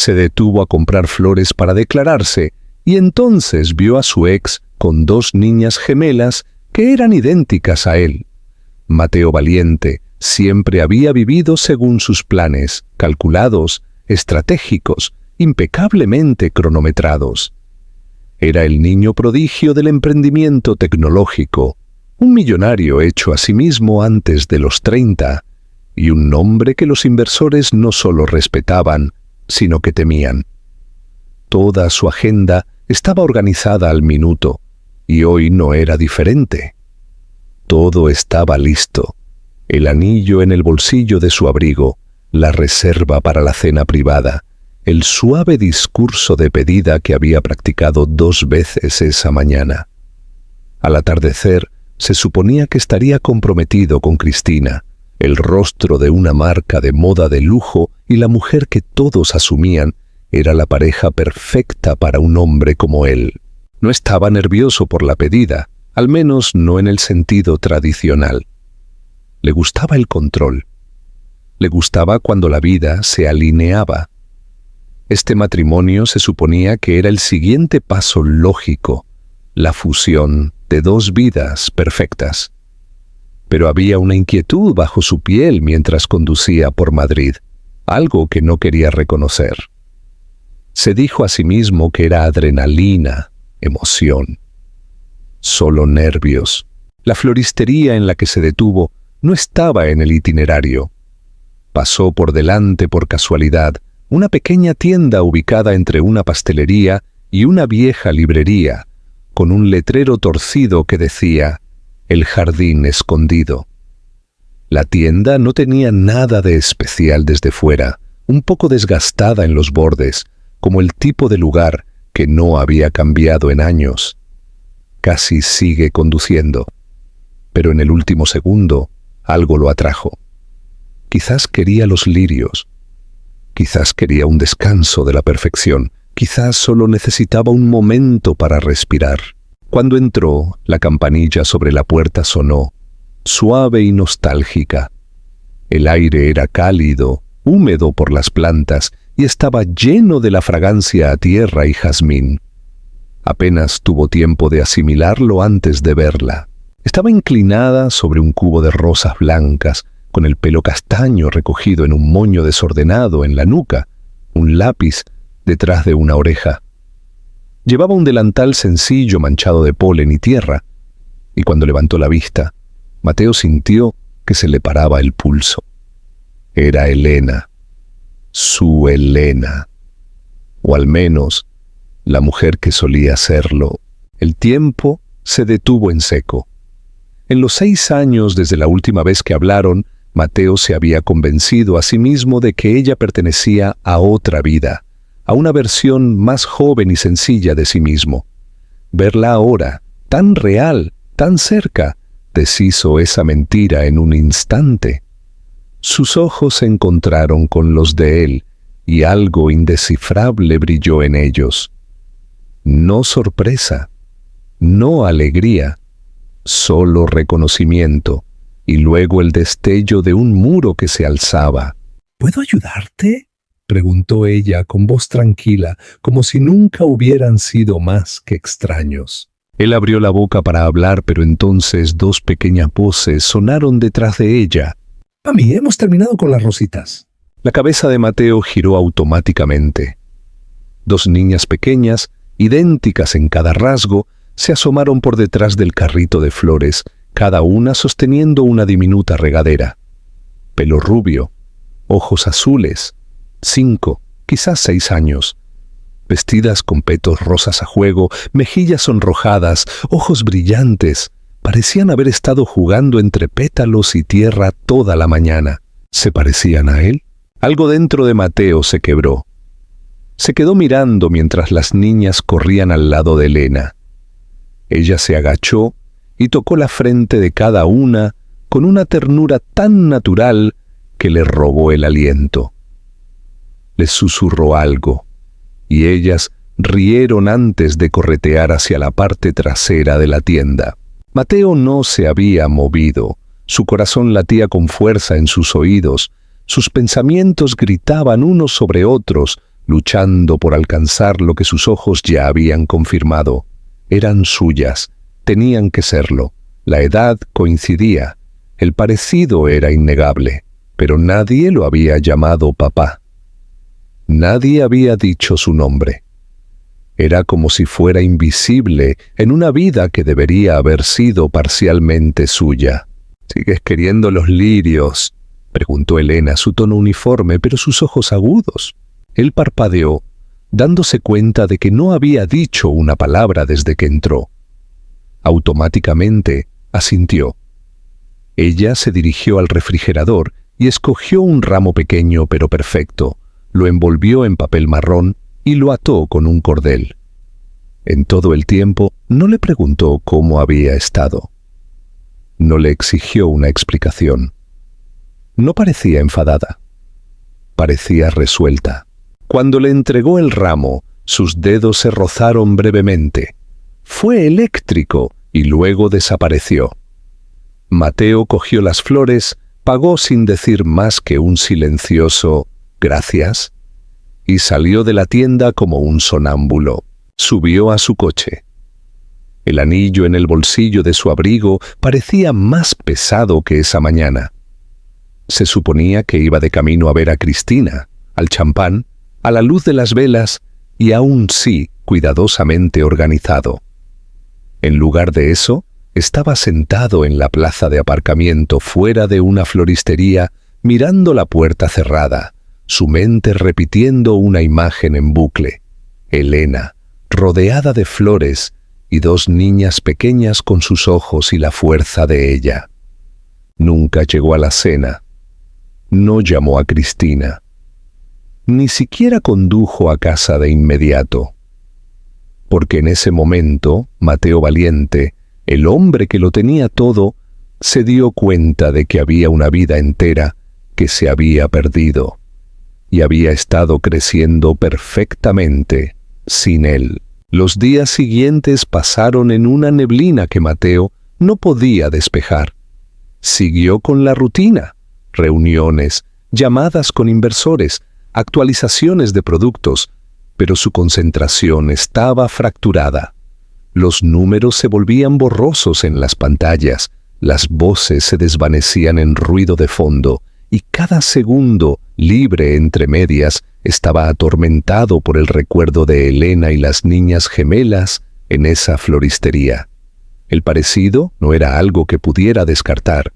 Se detuvo a comprar flores para declararse y entonces vio a su ex con dos niñas gemelas que eran idénticas a él. Mateo Valiente siempre había vivido según sus planes, calculados, estratégicos, impecablemente cronometrados. Era el niño prodigio del emprendimiento tecnológico, un millonario hecho a sí mismo antes de los 30, y un nombre que los inversores no solo respetaban, sino que temían. Toda su agenda estaba organizada al minuto, y hoy no era diferente. Todo estaba listo. El anillo en el bolsillo de su abrigo, la reserva para la cena privada, el suave discurso de pedida que había practicado 2 veces esa mañana. Al atardecer, se suponía que estaría comprometido con Cristina, el rostro de una marca de moda de lujo y la mujer que todos asumían era la pareja perfecta para un hombre como él. No estaba nervioso por la pedida, al menos no en el sentido tradicional. Le gustaba el control. Le gustaba cuando la vida se alineaba. Este matrimonio se suponía que era el siguiente paso lógico, la fusión de 2 vidas perfectas. Pero había una inquietud bajo su piel mientras conducía por Madrid, algo que no quería reconocer. Se dijo a sí mismo que era adrenalina, emoción. Solo nervios. La floristería en la que se detuvo no estaba en el itinerario. Pasó por delante por casualidad una pequeña tienda ubicada entre una pastelería y una vieja librería, con un letrero torcido que decía «El jardín escondido». La tienda no tenía nada de especial desde fuera, un poco desgastada en los bordes, como el tipo de lugar que no había cambiado en años. Casi sigue conduciendo. Pero en el último segundo, algo lo atrajo. Quizás quería los lirios. Quizás quería un descanso de la perfección. Quizás solo necesitaba un momento para respirar. Cuando entró, la campanilla sobre la puerta sonó, suave y nostálgica. El aire era cálido, húmedo por las plantas, y estaba lleno de la fragancia a tierra y jazmín. Apenas tuvo tiempo de asimilarlo antes de verla. Estaba inclinada sobre un cubo de rosas blancas, con el pelo castaño recogido en un moño desordenado en la nuca, un lápiz detrás de una oreja. Llevaba un delantal sencillo manchado de polen y tierra, y cuando levantó la vista, Mateo sintió que se le paraba el pulso. Era Elena, su Elena, o al menos la mujer que solía serlo. El tiempo se detuvo en seco. En los 6 años desde la última vez que hablaron, Mateo se había convencido a sí mismo de que ella pertenecía a otra vida, a una versión más joven y sencilla de sí mismo. Verla ahora, tan real, tan cerca, deshizo esa mentira en un instante. Sus ojos se encontraron con los de él, y algo indescifrable brilló en ellos. No sorpresa, no alegría, solo reconocimiento, y luego el destello de un muro que se alzaba. ¿Puedo ayudarte?, preguntó ella con voz tranquila, como si nunca hubieran sido más que extraños. Él abrió la boca para hablar, pero entonces 2 pequeñas voces sonaron detrás de ella. «Mami, hemos terminado con las rositas». La cabeza de Mateo giró automáticamente. 2 niñas pequeñas, idénticas en cada rasgo, se asomaron por detrás del carrito de flores, cada una sosteniendo una diminuta regadera. Pelo rubio, ojos azules, 5, quizás 6 años. Vestidas con petos rosas a juego, mejillas sonrojadas, ojos brillantes, parecían haber estado jugando entre pétalos y tierra toda la mañana. ¿Se parecían a él? Algo dentro de Mateo se quebró. Se quedó mirando mientras las niñas corrían al lado de Elena. Ella se agachó y tocó la frente de cada una con una ternura tan natural que le robó el aliento. Les susurró algo, y ellas rieron antes de corretear hacia la parte trasera de la tienda. Mateo no se había movido, su corazón latía con fuerza en sus oídos, sus pensamientos gritaban unos sobre otros luchando por alcanzar lo que sus ojos ya habían confirmado. Eran suyas, tenían que serlo. La edad coincidía, el parecido era innegable, pero nadie lo había llamado papá. Nadie había dicho su nombre. Era como si fuera invisible en una vida que debería haber sido parcialmente suya. ¿Sigues queriendo los lirios?, preguntó Elena, su tono uniforme, pero sus ojos agudos. Él parpadeó, dándose cuenta de que no había dicho una palabra desde que entró. Automáticamente asintió. Ella se dirigió al refrigerador y escogió un ramo pequeño pero perfecto, lo envolvió en papel marrón y lo ató con un cordel. En todo el tiempo no le preguntó cómo había estado. No le exigió una explicación. No parecía enfadada. Parecía resuelta. Cuando le entregó el ramo, sus dedos se rozaron brevemente. Fue eléctrico y luego desapareció. Mateo cogió las flores, pagó sin decir más que un silencioso «gracias» y salió de la tienda como un sonámbulo. Subió a su coche. El anillo en el bolsillo de su abrigo parecía más pesado que esa mañana. Se suponía que iba de camino a ver a Cristina, al champán, a la luz de las velas y aún sí cuidadosamente organizado. En lugar de eso, estaba sentado en la plaza de aparcamiento fuera de una floristería, mirando la puerta cerrada, su mente repitiendo una imagen en bucle. Elena, rodeada de flores, y dos niñas pequeñas con sus ojos y la fuerza de ella. Nunca llegó a la cena. No llamó a Cristina. Ni siquiera condujo a casa de inmediato. Porque en ese momento, Mateo Valiente, el hombre que lo tenía todo, se dio cuenta de que había una vida entera que se había perdido y había estado creciendo perfectamente sin él. Los días siguientes pasaron en una neblina que Mateo no podía despejar. Siguió con la rutina, reuniones, llamadas con inversores, actualizaciones de productos, pero su concentración estaba fracturada. Los números se volvían borrosos en las pantallas, las voces se desvanecían en ruido de fondo, y cada segundo, libre entre medias, estaba atormentado por el recuerdo de Elena y las niñas gemelas en esa floristería. El parecido no era algo que pudiera descartar.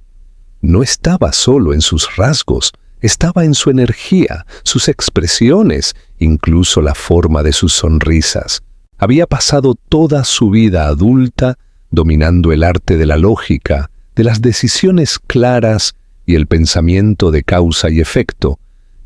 No estaba solo en sus rasgos, estaba en su energía, sus expresiones, incluso la forma de sus sonrisas. Había pasado toda su vida adulta dominando el arte de la lógica, de las decisiones claras y el pensamiento de causa y efecto,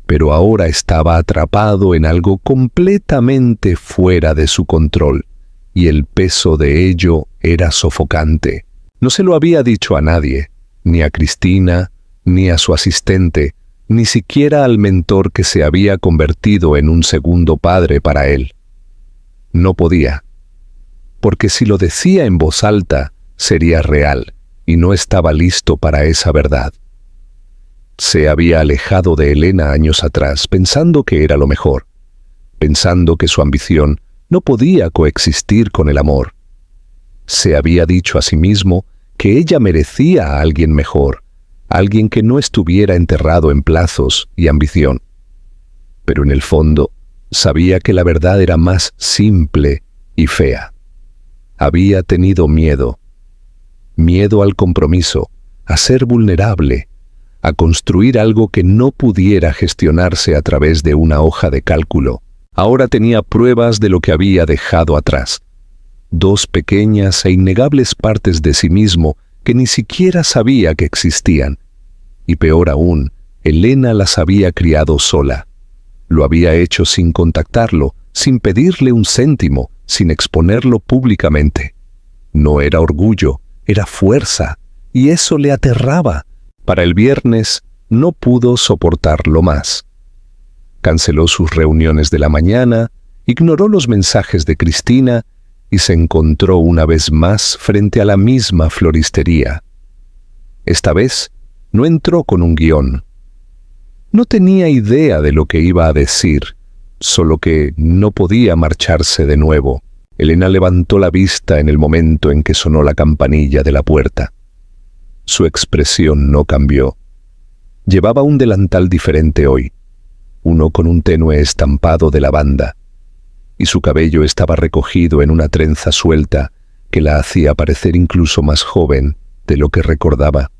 pero ahora estaba atrapado en algo completamente fuera de su control, y el peso de ello era sofocante. No se lo había dicho a nadie, ni a Cristina, ni a su asistente, ni siquiera al mentor que se había convertido en un segundo padre para él. No podía, porque si lo decía en voz alta, sería real, y no estaba listo para esa verdad. Se había alejado de Elena años atrás, pensando que era lo mejor, pensando que su ambición no podía coexistir con el amor. Se había dicho a sí mismo que ella merecía a alguien mejor, alguien que no estuviera enterrado en plazos y ambición. Pero en el fondo, sabía que la verdad era más simple y fea. Había tenido miedo. Miedo al compromiso, a ser vulnerable, a construir algo que no pudiera gestionarse a través de una hoja de cálculo. Ahora tenía pruebas de lo que había dejado atrás. Dos pequeñas e innegables partes de sí mismo que ni siquiera sabía que existían. Y peor aún, Elena las había criado sola. Lo había hecho sin contactarlo, sin pedirle un céntimo, sin exponerlo públicamente. No era orgullo, era fuerza, y eso le aterraba. Para el viernes no pudo soportarlo más. Canceló sus reuniones de la mañana, ignoró los mensajes de Cristina y se encontró una vez más frente a la misma floristería. Esta vez no entró con un guión. No tenía idea de lo que iba a decir, solo que no podía marcharse de nuevo. Elena levantó la vista en el momento en que sonó la campanilla de la puerta. Su expresión no cambió. Llevaba un delantal diferente hoy, uno con un tenue estampado de lavanda, y su cabello estaba recogido en una trenza suelta que la hacía parecer incluso más joven de lo que recordaba.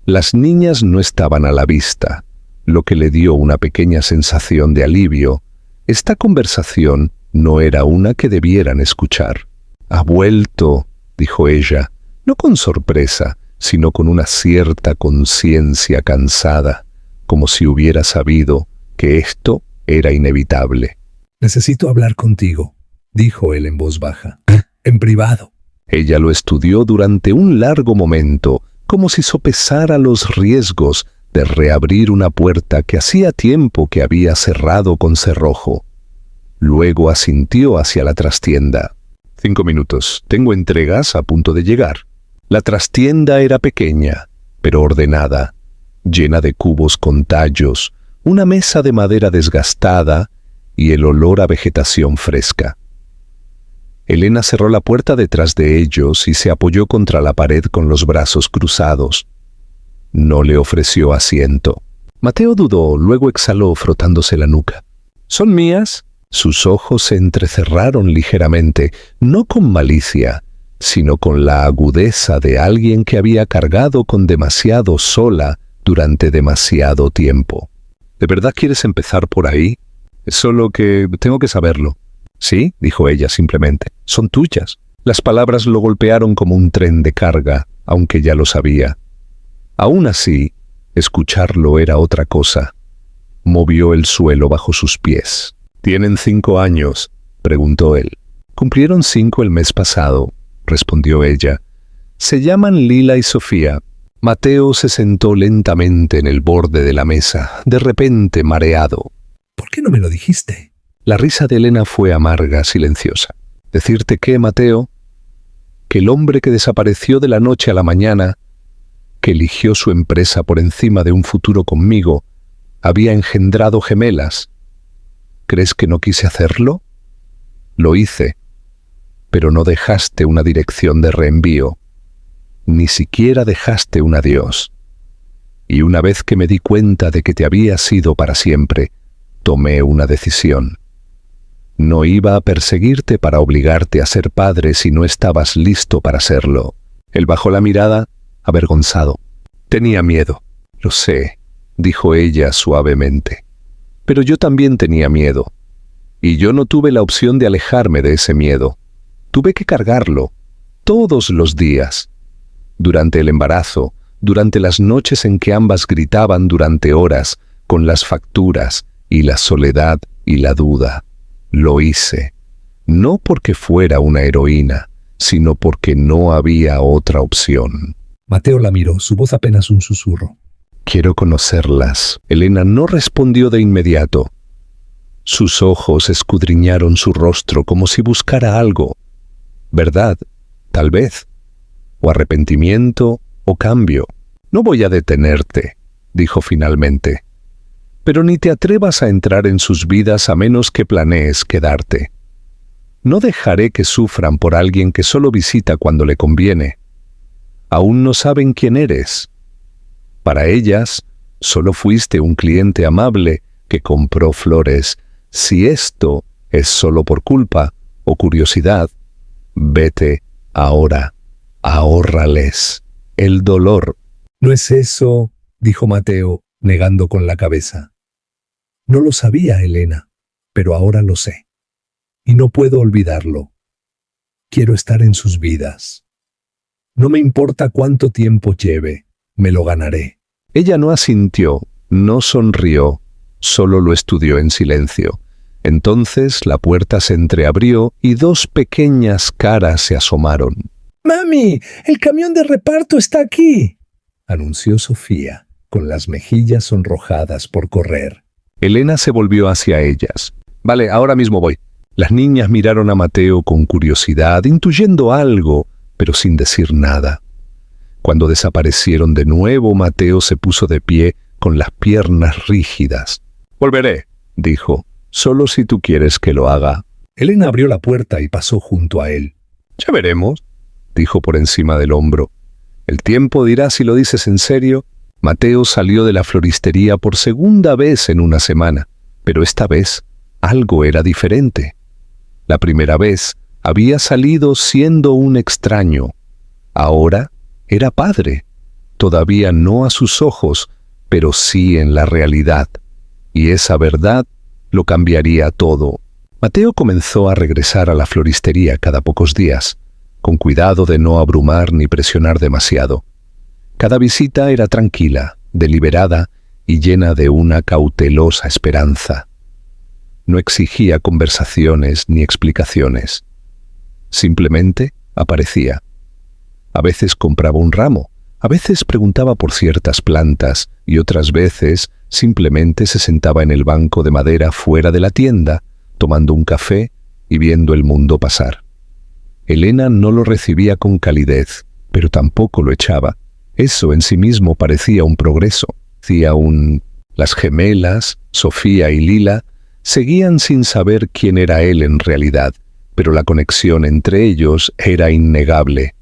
Las niñas no estaban a la vista, lo que le dio una pequeña sensación de alivio. Esta conversación no era una que debieran escuchar. «Ha vuelto», dijo ella, no con sorpresa, sino con una cierta conciencia cansada, como si hubiera sabido que esto era inevitable. «Necesito hablar contigo», dijo él en voz baja. «En privado». Ella lo estudió durante un largo momento, como si sopesara los riesgos de reabrir una puerta que hacía tiempo que había cerrado con cerrojo. Luego asintió hacia la trastienda. 5 minutos. Tengo entregas a punto de llegar. La trastienda era pequeña, pero ordenada, llena de cubos con tallos, una mesa de madera desgastada y el olor a vegetación fresca. Elena cerró la puerta detrás de ellos y se apoyó contra la pared con los brazos cruzados. No le ofreció asiento. Mateo dudó, luego exhaló frotándose la nuca. «¿Son mías?» Sus ojos se entrecerraron ligeramente, no con malicia, sino con la agudeza de alguien que había cargado con demasiado sola durante demasiado tiempo. «¿De verdad quieres empezar por ahí? Es solo que tengo que saberlo». «Sí», dijo ella simplemente, «son tuyas». Las palabras lo golpearon como un tren de carga, aunque ya lo sabía. Aún así, escucharlo era otra cosa. Movió el suelo bajo sus pies. «¿Tienen 5 años?» preguntó él. «Cumplieron 5 el mes pasado», respondió ella. «Se llaman Lila y Sofía». Mateo se sentó lentamente en el borde de la mesa, de repente mareado. «¿Por qué no me lo dijiste?» La risa de Elena fue amarga, silenciosa. «¿Decirte qué, Mateo? Que el hombre que desapareció de la noche a la mañana, que eligió su empresa por encima de un futuro conmigo, había engendrado gemelas. ¿Crees que no quise hacerlo? Lo hice, pero no dejaste una dirección de reenvío. Ni siquiera dejaste un adiós. Y una vez que me di cuenta de que te habías ido para siempre, tomé una decisión. No iba a perseguirte para obligarte a ser padre si no estabas listo para serlo». Él bajó la mirada, avergonzado. «Tenía miedo». «Lo sé», dijo ella suavemente. «Pero yo también tenía miedo. Y yo no tuve la opción de alejarme de ese miedo. Tuve que cargarlo, todos los días. Durante el embarazo, durante las noches en que ambas gritaban durante horas, con las facturas y la soledad y la duda. Lo hice, no porque fuera una heroína, sino porque no había otra opción». Mateo la miró, su voz apenas un susurro. «Quiero conocerlas». Elena no respondió de inmediato. Sus ojos escudriñaron su rostro como si buscara algo. Verdad, tal vez. O arrepentimiento, o cambio. «No voy a detenerte», dijo finalmente. «Pero ni te atrevas a entrar en sus vidas a menos que planees quedarte. No dejaré que sufran por alguien que solo visita cuando le conviene. Aún no saben quién eres. Para ellas, solo fuiste un cliente amable que compró flores. Si esto es solo por culpa o curiosidad, vete ahora. Ahórrales el dolor». «No es eso», dijo Mateo, negando con la cabeza. «No lo sabía, Elena, pero ahora lo sé. Y no puedo olvidarlo. Quiero estar en sus vidas. No me importa cuánto tiempo lleve, me lo ganaré». Ella no asintió, no sonrió, solo lo estudió en silencio. Entonces la puerta se entreabrió y 2 pequeñas caras se asomaron. «¡Mami! ¡El camión de reparto está aquí!», anunció Sofía, con las mejillas sonrojadas por correr. Elena se volvió hacia ellas. «Vale, ahora mismo voy». Las niñas miraron a Mateo con curiosidad, intuyendo algo, pero sin decir nada. Cuando desaparecieron de nuevo, Mateo se puso de pie con las piernas rígidas. «Volveré», dijo, Solo si tú quieres que lo haga. Elena abrió la puerta y pasó junto a él. Ya veremos, dijo por encima del hombro. El tiempo dirá si lo dices en serio. Mateo salió de la floristería por segunda vez en una semana, pero esta vez algo era diferente. La primera vez había salido siendo un extraño. Ahora era padre, todavía no a sus ojos, pero sí en la realidad. Y esa verdad lo cambiaría todo. Mateo comenzó a regresar a la floristería cada pocos días, con cuidado de no abrumar ni presionar demasiado. Cada visita era tranquila, deliberada y llena de una cautelosa esperanza. No exigía conversaciones ni explicaciones. Simplemente aparecía. A veces compraba un ramo, a veces preguntaba por ciertas plantas y otras veces simplemente se sentaba en el banco de madera fuera de la tienda, tomando un café y viendo el mundo pasar. Elena no lo recibía con calidez, pero tampoco lo echaba. Eso en sí mismo parecía un progreso. Las gemelas, Sofía y Lila, seguían sin saber quién era él en realidad, pero la conexión entre ellos era innegable.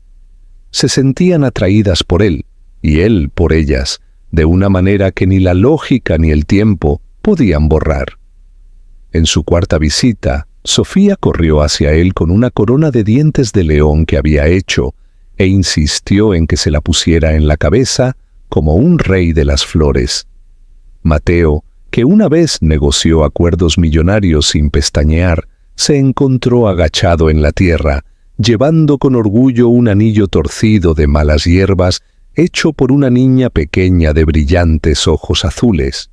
Se sentían atraídas por él, y él por ellas, de una manera que ni la lógica ni el tiempo podían borrar. En su cuarta visita, Sofía corrió hacia él con una corona de dientes de león que había hecho, e insistió en que se la pusiera en la cabeza como un rey de las flores. Mateo, que una vez negoció acuerdos millonarios sin pestañear, se encontró agachado en la tierra, llevando con orgullo un anillo torcido de malas hierbas hecho por una niña pequeña de brillantes ojos azules.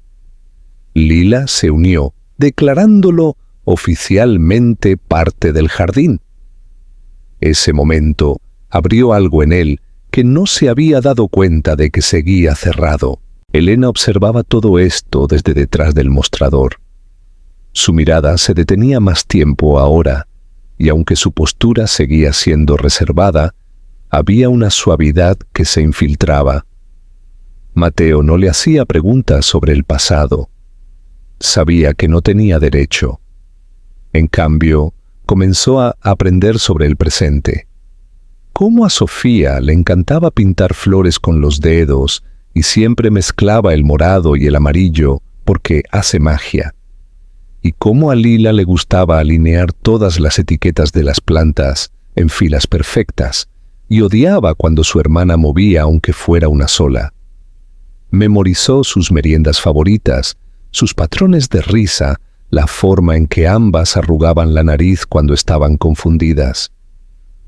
Lila se unió, declarándolo oficialmente parte del jardín. Ese momento abrió algo en él que no se había dado cuenta de que seguía cerrado. Elena observaba todo esto desde detrás del mostrador. Su mirada se detenía más tiempo ahora, y aunque su postura seguía siendo reservada, había una suavidad que se infiltraba. Mateo no le hacía preguntas sobre el pasado. Sabía que no tenía derecho. En cambio, comenzó a aprender sobre el presente. Cómo a Sofía le encantaba pintar flores con los dedos y siempre mezclaba el morado y el amarillo porque hace magia. Y cómo a Lila le gustaba alinear todas las etiquetas de las plantas en filas perfectas y odiaba cuando su hermana movía aunque fuera una sola. Memorizó sus meriendas favoritas, sus patrones de risa, la forma en que ambas arrugaban la nariz cuando estaban confundidas.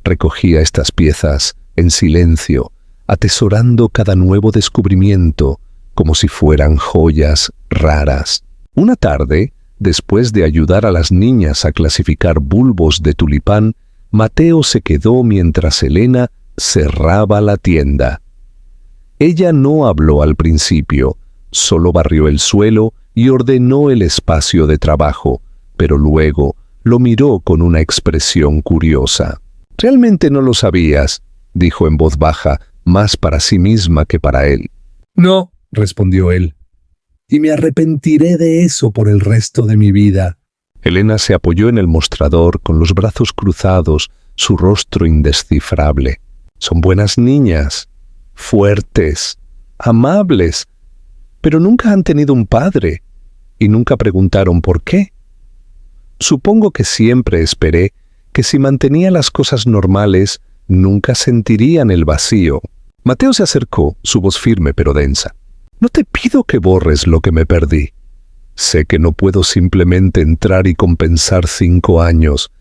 Recogía estas piezas en silencio, atesorando cada nuevo descubrimiento como si fueran joyas raras. Una tarde, después de ayudar a las niñas a clasificar bulbos de tulipán, Mateo se quedó mientras Elena cerraba la tienda. Ella no habló al principio, solo barrió el suelo y ordenó el espacio de trabajo, pero luego lo miró con una expresión curiosa. «Realmente no lo sabías», dijo en voz baja, más para sí misma que para él. «No», respondió él, «y me arrepentiré de eso por el resto de mi vida». Elena se apoyó en el mostrador con los brazos cruzados, su rostro indescifrable. «Son buenas niñas, fuertes, amables, pero nunca han tenido un padre y nunca preguntaron por qué. Supongo que siempre esperé que si mantenía las cosas normales, nunca sentirían el vacío». Mateo se acercó, su voz firme pero densa. «No te pido que borres lo que me perdí. Sé que no puedo simplemente entrar y compensar 5 años,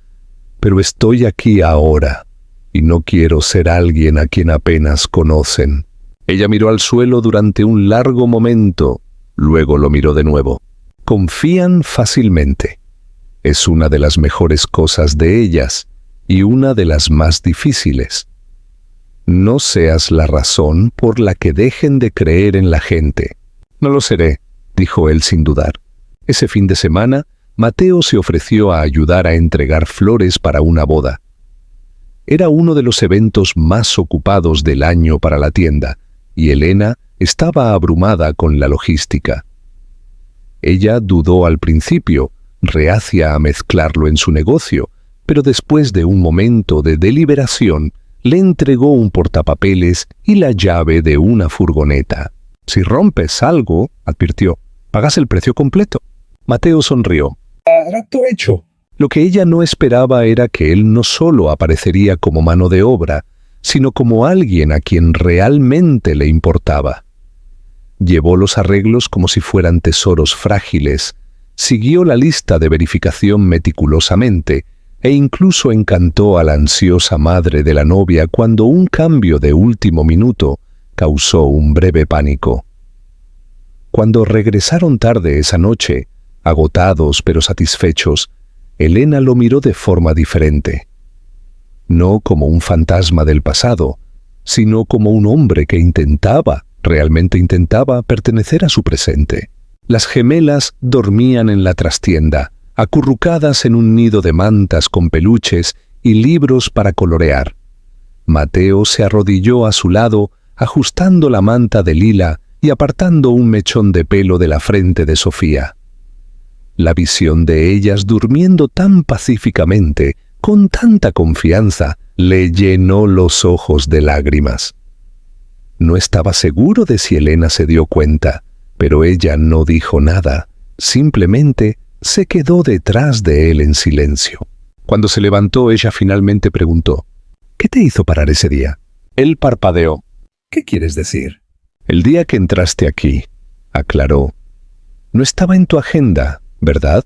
pero estoy aquí ahora y no quiero ser alguien a quien apenas conocen». Ella miró al suelo durante un largo momento, luego lo miró de nuevo. Confían fácilmente. Es una de las mejores cosas de ellas y una de las más difíciles. No seas la razón por la que dejen de creer en la gente. «No lo seré», dijo él sin dudar. Ese fin de semana, Mateo se ofreció a ayudar a entregar flores para una boda. Era uno de los eventos más ocupados del año para la tienda, y Elena estaba abrumada con la logística. Ella dudó al principio, reacia a mezclarlo en su negocio, pero después de un momento de deliberación, le entregó un portapapeles y la llave de una furgoneta. «Si rompes algo», advirtió, «pagas el precio completo». Mateo sonrió. «Trato hecho». Lo que ella no esperaba era que él no solo aparecería como mano de obra, sino como alguien a quien realmente le importaba. Llevó los arreglos como si fueran tesoros frágiles, siguió la lista de verificación meticulosamente e incluso encantó a la ansiosa madre de la novia cuando un cambio de último minuto causó un breve pánico. Cuando regresaron tarde esa noche, agotados pero satisfechos, Elena lo miró de forma diferente. No como un fantasma del pasado, sino como un hombre que realmente intentaba pertenecer a su presente. Las gemelas dormían en la trastienda, acurrucadas en un nido de mantas con peluches y libros para colorear. Mateo se arrodilló a su lado, ajustando la manta de lila y apartando un mechón de pelo de la frente de Sofía. La visión de ellas durmiendo tan pacíficamente, con tanta confianza, le llenó los ojos de lágrimas. No estaba seguro de si Elena se dio cuenta, pero ella no dijo nada, simplemente se quedó detrás de él en silencio. Cuando se levantó, ella finalmente preguntó, «¿Qué te hizo parar ese día?» Él parpadeó. «¿Qué quieres decir?» «El día que entraste aquí», aclaró. «No estaba en tu agenda, ¿verdad?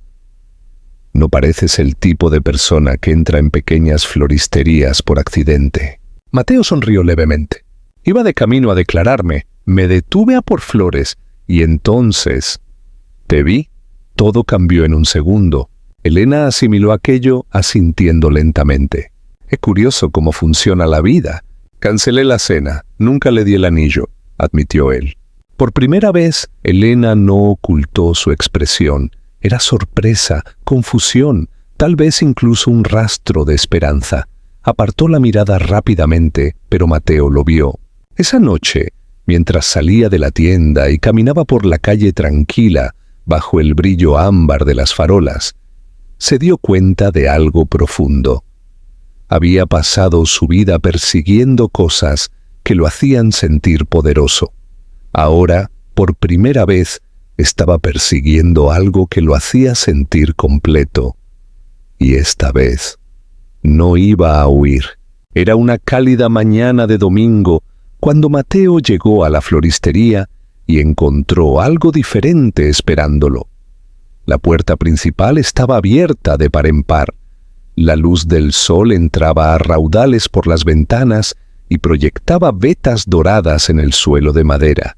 No pareces el tipo de persona que entra en pequeñas floristerías por accidente». Mateo sonrió levemente. «Iba de camino a declararme, me detuve a por flores, y entonces te vi». Todo cambió en un segundo. Elena asimiló aquello asintiendo lentamente. «Es curioso cómo funciona la vida. Cancelé la cena, nunca le di el anillo», admitió él. Por primera vez, Elena no ocultó su expresión. Era sorpresa, confusión, tal vez incluso un rastro de esperanza. Apartó la mirada rápidamente, pero Mateo lo vio. Esa noche, mientras salía de la tienda y caminaba por la calle tranquila, bajo el brillo ámbar de las farolas, se dio cuenta de algo profundo. Había pasado su vida persiguiendo cosas que lo hacían sentir poderoso. Ahora, por primera vez, estaba persiguiendo algo que lo hacía sentir completo. Y esta vez, no iba a huir. Era una cálida mañana de domingo, cuando Mateo llegó a la floristería y encontró algo diferente esperándolo. La puerta principal estaba abierta de par en par. La luz del sol entraba a raudales por las ventanas y proyectaba vetas doradas en el suelo de madera,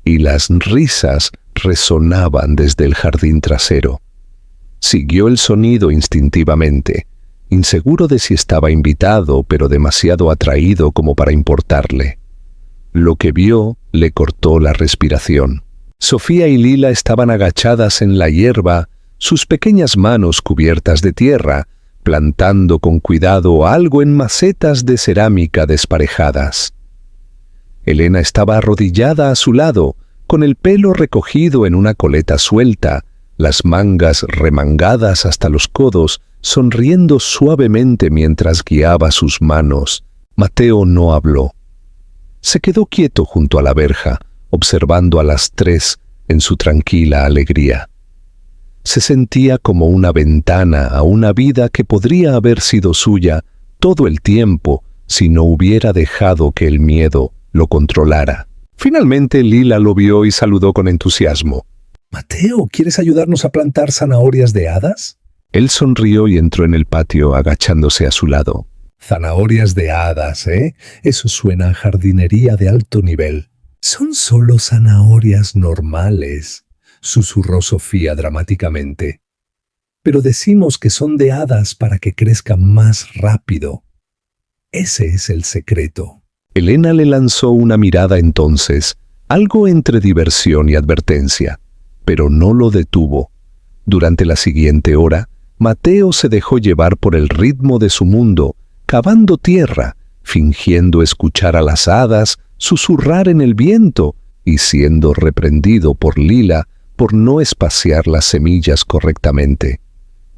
y las risas resonaban desde el jardín trasero. Siguió el sonido instintivamente, inseguro de si estaba invitado, pero demasiado atraído como para importarle. Lo que vio le cortó la respiración. Sofía y Lila estaban agachadas en la hierba, sus pequeñas manos cubiertas de tierra, plantando con cuidado algo en macetas de cerámica desparejadas. Elena estaba arrodillada a su lado, con el pelo recogido en una coleta suelta, las mangas remangadas hasta los codos, sonriendo suavemente mientras guiaba sus manos. Mateo no habló. Se quedó quieto junto a la verja, observando a las tres en su tranquila alegría. Se sentía como una ventana a una vida que podría haber sido suya todo el tiempo si no hubiera dejado que el miedo lo controlara. Finalmente Lila lo vio y saludó con entusiasmo. «Mateo, ¿quieres ayudarnos a plantar zanahorias de hadas?» Él sonrió y entró en el patio agachándose a su lado. «Zanahorias de hadas, ¿eh? Eso suena a jardinería de alto nivel». «Son solo zanahorias normales», susurró Sofía dramáticamente. «Pero decimos que son de hadas para que crezcan más rápido. Ese es el secreto». Elena le lanzó una mirada entonces, algo entre diversión y advertencia, pero no lo detuvo. Durante la siguiente hora, Mateo se dejó llevar por el ritmo de su mundo, cavando tierra, fingiendo escuchar a las hadas susurrar en el viento y siendo reprendido por Lila por no espaciar las semillas correctamente.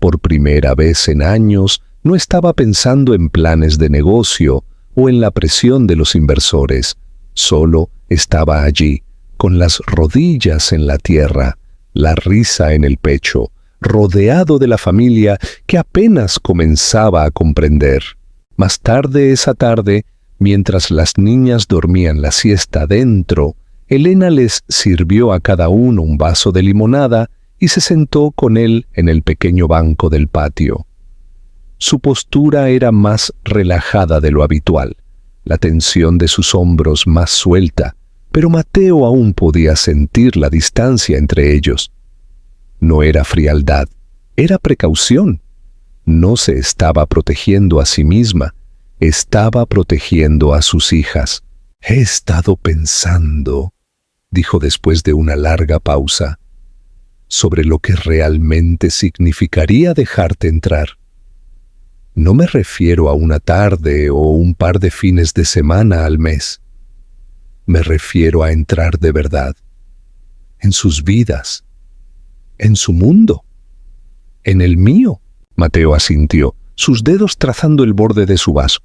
Por primera vez en años, no estaba pensando en planes de negocio o en la presión de los inversores. Solo estaba allí, con las rodillas en la tierra, la risa en el pecho, rodeado de la familia que apenas comenzaba a comprender. Más tarde esa tarde, mientras las niñas dormían la siesta dentro, Elena les sirvió a cada uno un vaso de limonada y se sentó con él en el pequeño banco del patio. Su postura era más relajada de lo habitual, la tensión de sus hombros más suelta, pero Mateo aún podía sentir la distancia entre ellos. No era frialdad, era precaución. No se estaba protegiendo a sí misma, estaba protegiendo a sus hijas. «He estado pensando», dijo después de una larga pausa, «sobre lo que realmente significaría dejarte entrar. No me refiero a una tarde o un par de fines de semana al mes. Me refiero a entrar de verdad, en sus vidas, en su mundo, en el mío». Mateo asintió, sus dedos trazando el borde de su vaso.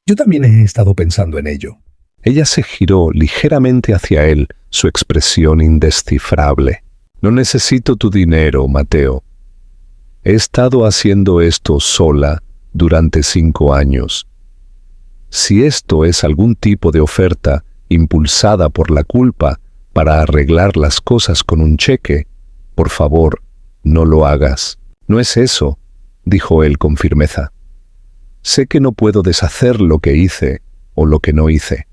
«Yo también he estado pensando en ello». Ella se giró ligeramente hacia él, su expresión indescifrable. «No necesito tu dinero, Mateo. He estado haciendo esto sola durante 5 años. Si esto es algún tipo de oferta impulsada por la culpa para arreglar las cosas con un cheque, por favor, no lo hagas». «No es eso», dijo él con firmeza. «Sé que no puedo deshacer lo que hice o lo que no hice.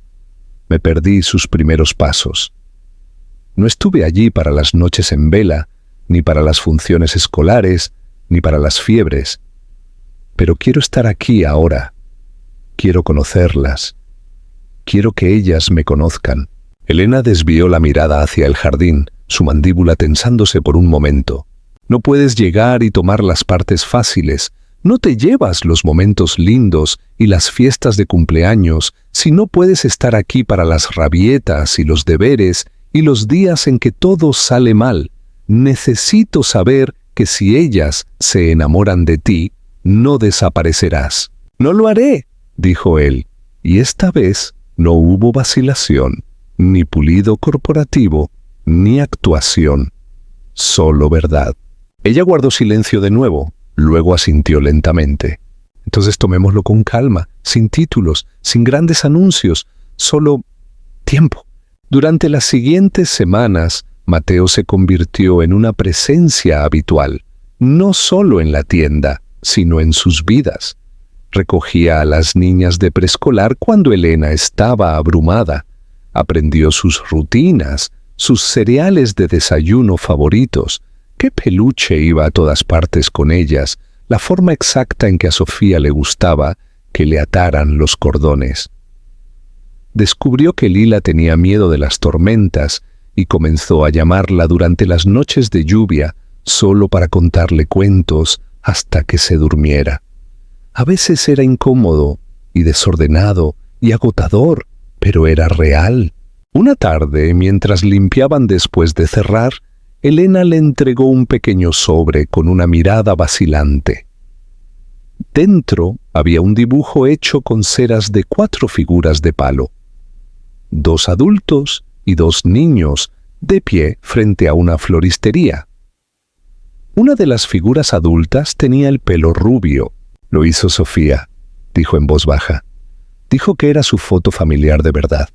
Me perdí sus primeros pasos. No estuve allí para las noches en vela, ni para las funciones escolares, ni para las fiebres. Pero quiero estar aquí ahora. Quiero conocerlas. Quiero que ellas me conozcan». Elena desvió la mirada hacia el jardín, su mandíbula tensándose por un momento. «No puedes llegar y tomar las partes fáciles. No te llevas los momentos lindos y las fiestas de cumpleaños si no puedes estar aquí para las rabietas y los deberes y los días en que todo sale mal. Necesito saber que si ellas se enamoran de ti, no desaparecerás». «No lo haré», dijo él, y esta vez no hubo vacilación, ni pulido corporativo, ni actuación, solo verdad. Ella guardó silencio de nuevo, luego asintió lentamente. «Entonces tomémoslo con calma, sin títulos, sin grandes anuncios, solo tiempo». Durante las siguientes semanas, Mateo se convirtió en una presencia habitual, no solo en la tienda, sino en sus vidas. Recogía a las niñas de preescolar cuando Elena estaba abrumada. Aprendió sus rutinas, sus cereales de desayuno favoritos, qué peluche iba a todas partes con ellas, la forma exacta en que a Sofía le gustaba que le ataran los cordones. Descubrió que Lila tenía miedo de las tormentas y comenzó a llamarla durante las noches de lluvia solo para contarle cuentos hasta que se durmiera. A veces era incómodo y desordenado y agotador, pero era real. Una tarde, mientras limpiaban después de cerrar, Elena le entregó un pequeño sobre con una mirada vacilante. Dentro había un dibujo hecho con ceras de 4 figuras de palo. 2 adultos y 2 niños de pie frente a una floristería. Una de las figuras adultas tenía el pelo rubio. «Lo hizo Sofía», dijo en voz baja. «Dijo que era su foto familiar de verdad.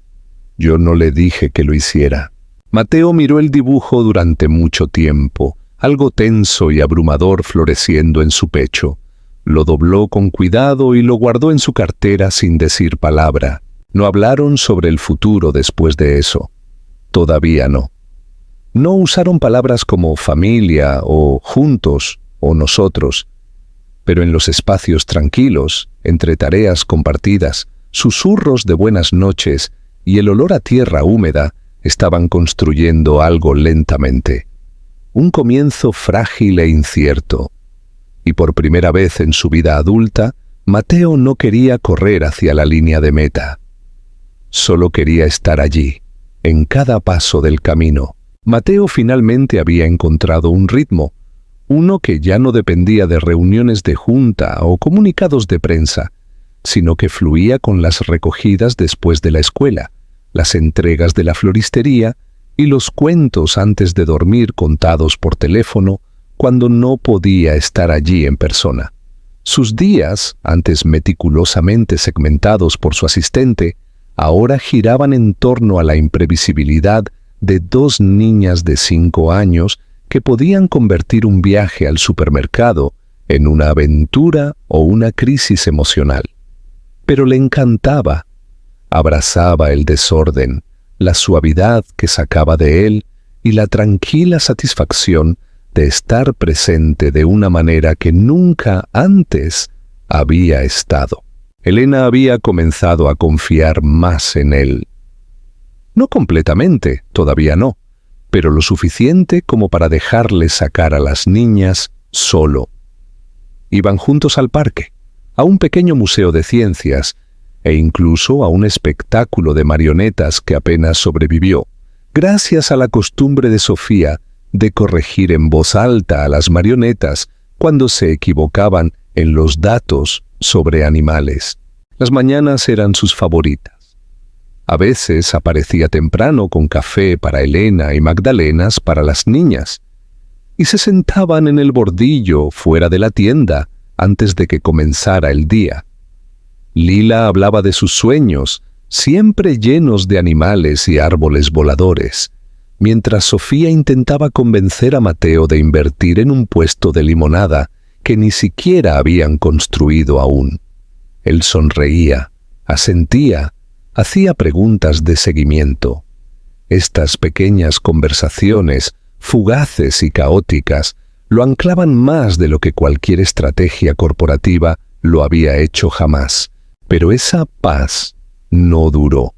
Yo no le dije que lo hiciera». Mateo miró el dibujo durante mucho tiempo, algo tenso y abrumador floreciendo en su pecho. Lo dobló con cuidado y lo guardó en su cartera sin decir palabra. No hablaron sobre el futuro después de eso. Todavía no. No usaron palabras como familia o juntos o nosotros. Pero en los espacios tranquilos, entre tareas compartidas, susurros de buenas noches y el olor a tierra húmeda, estaban construyendo algo lentamente. Un comienzo frágil e incierto. Y por primera vez en su vida adulta, Mateo no quería correr hacia la línea de meta. Solo quería estar allí, en cada paso del camino. Mateo finalmente había encontrado un ritmo, Uno que ya no dependía de reuniones de junta o comunicados de prensa, sino que fluía con las recogidas después de la escuela, las entregas de la floristería y los cuentos antes de dormir contados por teléfono cuando no podía estar allí en persona. Sus días, antes meticulosamente segmentados por su asistente, ahora giraban en torno a la imprevisibilidad de 2 niñas de 5 años que podían convertir un viaje al supermercado en una aventura o una crisis emocional. Pero le encantaba. Abrazaba el desorden, la suavidad que sacaba de él y la tranquila satisfacción de estar presente de una manera que nunca antes había estado. Elena había comenzado a confiar más en él. No completamente, todavía no, pero lo suficiente como para dejarle sacar a las niñas solo. Iban juntos al parque, a un pequeño museo de ciencias e incluso a un espectáculo de marionetas que apenas sobrevivió, gracias a la costumbre de Sofía de corregir en voz alta a las marionetas cuando se equivocaban en los datos sobre animales. Las mañanas eran sus favoritas. A veces aparecía temprano con café para Elena y magdalenas para las niñas, y se sentaban en el bordillo fuera de la tienda antes de que comenzara el día. Lila hablaba de sus sueños, siempre llenos de animales y árboles voladores, mientras Sofía intentaba convencer a Mateo de invertir en un puesto de limonada que ni siquiera habían construido aún. Él sonreía, asentía, hacía preguntas de seguimiento. Estas pequeñas conversaciones, fugaces y caóticas, lo anclaban más de lo que cualquier estrategia corporativa lo había hecho jamás. Pero esa paz no duró.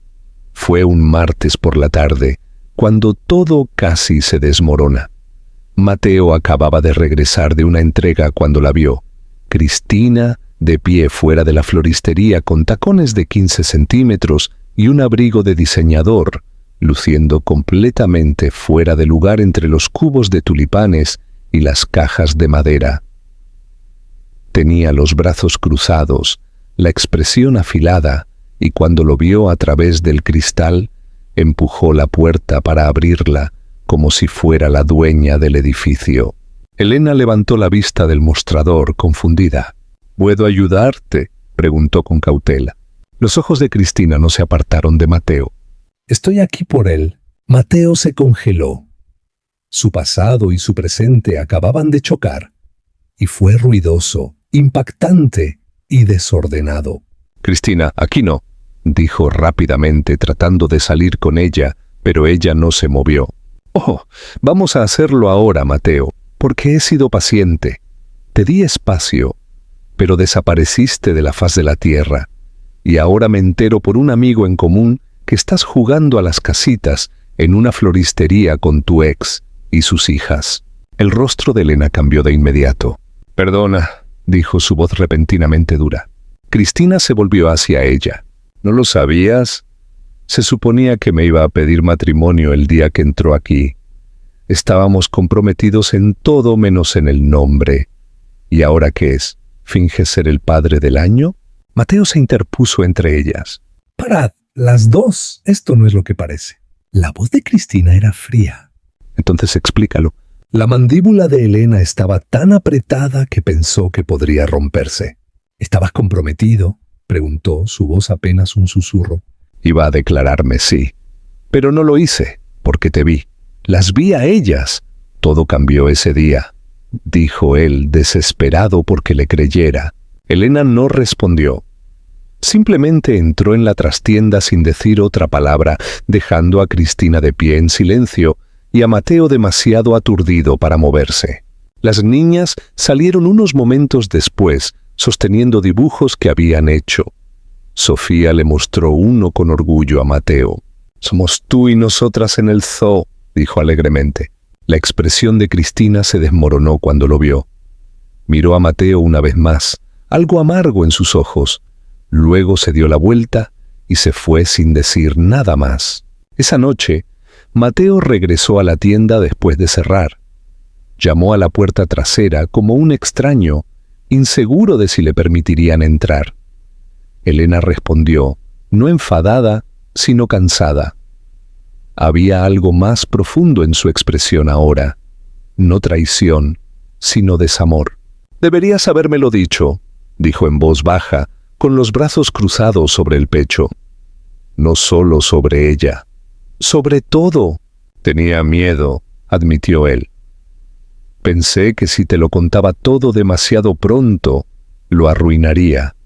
Fue un martes por la tarde, cuando todo casi se desmorona. Mateo acababa de regresar de una entrega cuando la vio. Cristina, de pie fuera de la floristería con tacones de 15 centímetros y un abrigo de diseñador, luciendo completamente fuera de lugar entre los cubos de tulipanes y las cajas de madera. Tenía los brazos cruzados, la expresión afilada, y cuando lo vio a través del cristal, empujó la puerta para abrirla, como si fuera la dueña del edificio. Elena levantó la vista del mostrador, confundida. ¿Puedo ayudarte?, preguntó con cautela. Los ojos de Cristina no se apartaron de Mateo. Estoy aquí por él. Mateo se congeló. Su pasado y su presente acababan de chocar, y fue ruidoso, impactante y desordenado. Cristina, aquí no, dijo rápidamente tratando de salir con ella, pero ella no se movió. Oh, vamos a hacerlo ahora, Mateo, porque he sido paciente. Te di espacio, pero desapareciste de la faz de la tierra, y ahora me entero por un amigo en común que estás jugando a las casitas en una floristería con tu ex y sus hijas. El rostro de Elena cambió de inmediato. Perdona, dijo su voz repentinamente dura. Cristina se volvió hacia ella. ¿No lo sabías? Se suponía que me iba a pedir matrimonio el día que entró aquí. Estábamos comprometidos en todo menos en el nombre. ¿Y ahora qué es? ¿Finge ser el padre del año? Mateo se interpuso entre ellas. Parad, las dos. Esto no es lo que parece. La voz de Cristina era fría. Entonces explícalo. La mandíbula de Elena estaba tan apretada que pensó que podría romperse. ¿Estabas comprometido?, preguntó, su voz apenas un susurro. Iba a declararme sí, pero no lo hice, porque te vi. Las vi a ellas. Todo cambió ese día, dijo él, desesperado porque le creyera. Elena no respondió. Simplemente entró en la trastienda sin decir otra palabra, dejando a Cristina de pie en silencio y a Mateo demasiado aturdido para moverse. Las niñas salieron unos momentos después, sosteniendo dibujos que habían hecho. Sofía le mostró uno con orgullo a Mateo. «Somos tú y nosotras en el zoo», dijo alegremente. La expresión de Cristina se desmoronó cuando lo vio. Miró a Mateo una vez más, algo amargo en sus ojos. Luego se dio la vuelta y se fue sin decir nada más. Esa noche, Mateo regresó a la tienda después de cerrar. Llamó a la puerta trasera como un extraño, inseguro de si le permitirían entrar. Elena respondió, no enfadada, sino cansada. Había algo más profundo en su expresión ahora, no traición, sino desamor. «Deberías habérmelo dicho», dijo en voz baja, con los brazos cruzados sobre el pecho. No solo sobre ella, sobre todo. Tenía miedo, admitió él. Pensé que si te lo contaba todo demasiado pronto, lo arruinaría.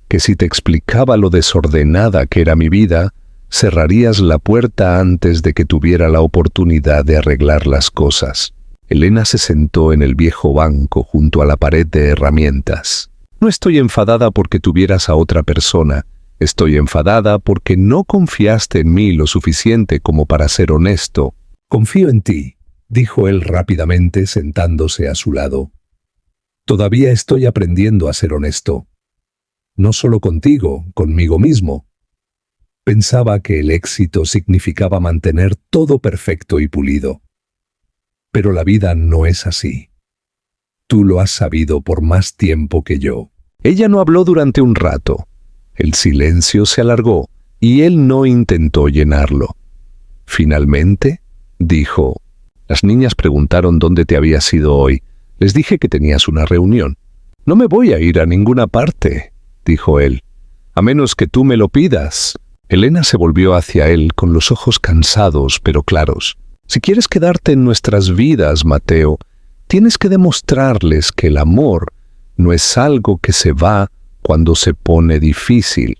Que si te explicaba lo desordenada que era mi vida, cerrarías la puerta antes de que tuviera la oportunidad de arreglar las cosas. Elena se sentó en el viejo banco junto a la pared de herramientas. No estoy enfadada porque tuvieras a otra persona. Estoy enfadada porque no confiaste en mí lo suficiente como para ser honesto. Confío en ti, dijo él rápidamente sentándose a su lado. Todavía estoy aprendiendo a ser honesto. No solo contigo, conmigo mismo. Pensaba que el éxito significaba mantener todo perfecto y pulido. Pero la vida no es así. Tú lo has sabido por más tiempo que yo. Ella no habló durante un rato. El silencio se alargó y él no intentó llenarlo. Finalmente, dijo, las niñas preguntaron dónde te habías ido hoy. Les dije que tenías una reunión. No me voy a ir a ninguna parte, dijo él, a menos que tú me lo pidas. Elena se volvió hacia él con los ojos cansados pero claros. Si quieres quedarte en nuestras vidas, Mateo, tienes que demostrarles que el amor no es algo que se va cuando se pone difícil.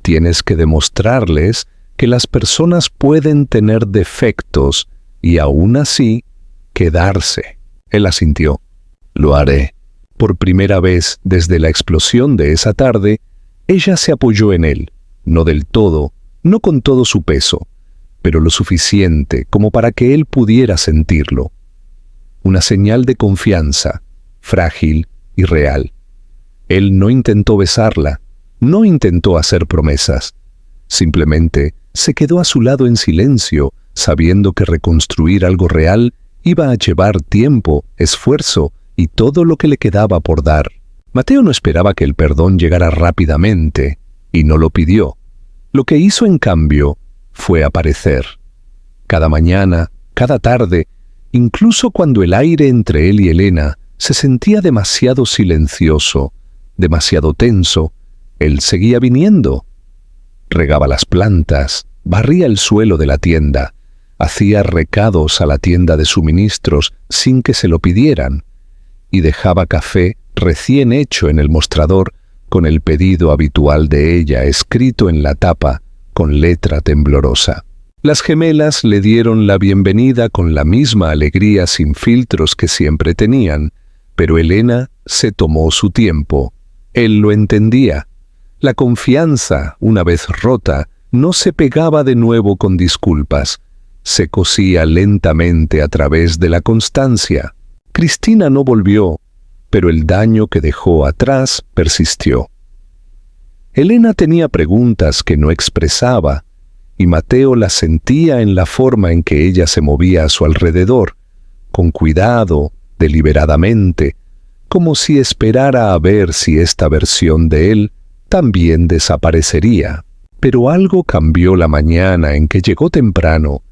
Tienes que demostrarles que las personas pueden tener defectos y aún así quedarse. Él asintió. Lo haré. Por primera vez desde la explosión de esa tarde, ella se apoyó en él, no del todo, no con todo su peso, pero lo suficiente como para que él pudiera sentirlo. Una señal de confianza, frágil y real. Él no intentó besarla, no intentó hacer promesas. Simplemente se quedó a su lado en silencio, sabiendo que reconstruir algo real iba a llevar tiempo, esfuerzo y todo lo que le quedaba por dar. Mateo no esperaba que el perdón llegara rápidamente, y no lo pidió. Lo que hizo en cambio fue aparecer. Cada mañana, cada tarde, incluso cuando el aire entre él y Elena se sentía demasiado silencioso, demasiado tenso, él seguía viniendo. Regaba las plantas, barría el suelo de la tienda, hacía recados a la tienda de suministros sin que se lo pidieran, y dejaba café recién hecho en el mostrador con el pedido habitual de ella escrito en la tapa con letra temblorosa. Las gemelas le dieron la bienvenida con la misma alegría sin filtros que siempre tenían, pero Elena se tomó su tiempo. Él lo entendía. La confianza, una vez rota, no se pegaba de nuevo con disculpas. Se cosía lentamente a través de la constancia. Cristina no volvió, pero el daño que dejó atrás persistió. Elena tenía preguntas que no expresaba, y Mateo las sentía en la forma en que ella se movía a su alrededor, con cuidado, deliberadamente, como si esperara a ver si esta versión de él también desaparecería. Pero algo cambió la mañana en que llegó temprano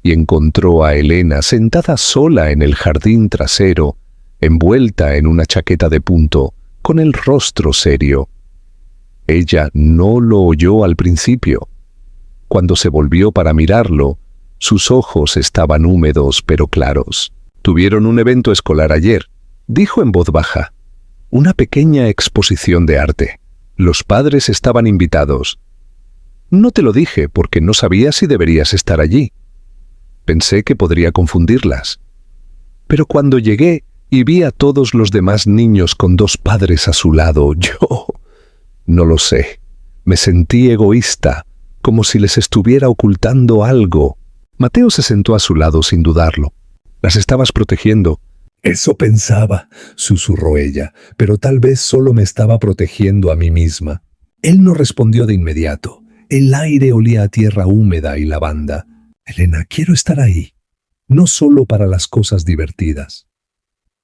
y encontró a Elena sentada sola en el jardín trasero, envuelta en una chaqueta de punto, con el rostro serio. Ella no lo oyó al principio. Cuando se volvió para mirarlo, sus ojos estaban húmedos pero claros. «Tuvieron un evento escolar ayer», dijo en voz baja. «Una pequeña exposición de arte. Los padres estaban invitados. No te lo dije porque no sabía si deberías estar allí. Pensé que podría confundirlas. Pero cuando llegué y vi a todos los demás niños con dos padres a su lado, yo... no lo sé. Me sentí egoísta, como si les estuviera ocultando algo». Mateo se sentó a su lado sin dudarlo. «Las estabas protegiendo». «Eso pensaba», susurró ella, «pero tal vez solo me estaba protegiendo a mí misma». Él no respondió de inmediato. El aire olía a tierra húmeda y lavanda. «Elena, quiero estar ahí. No solo para las cosas divertidas.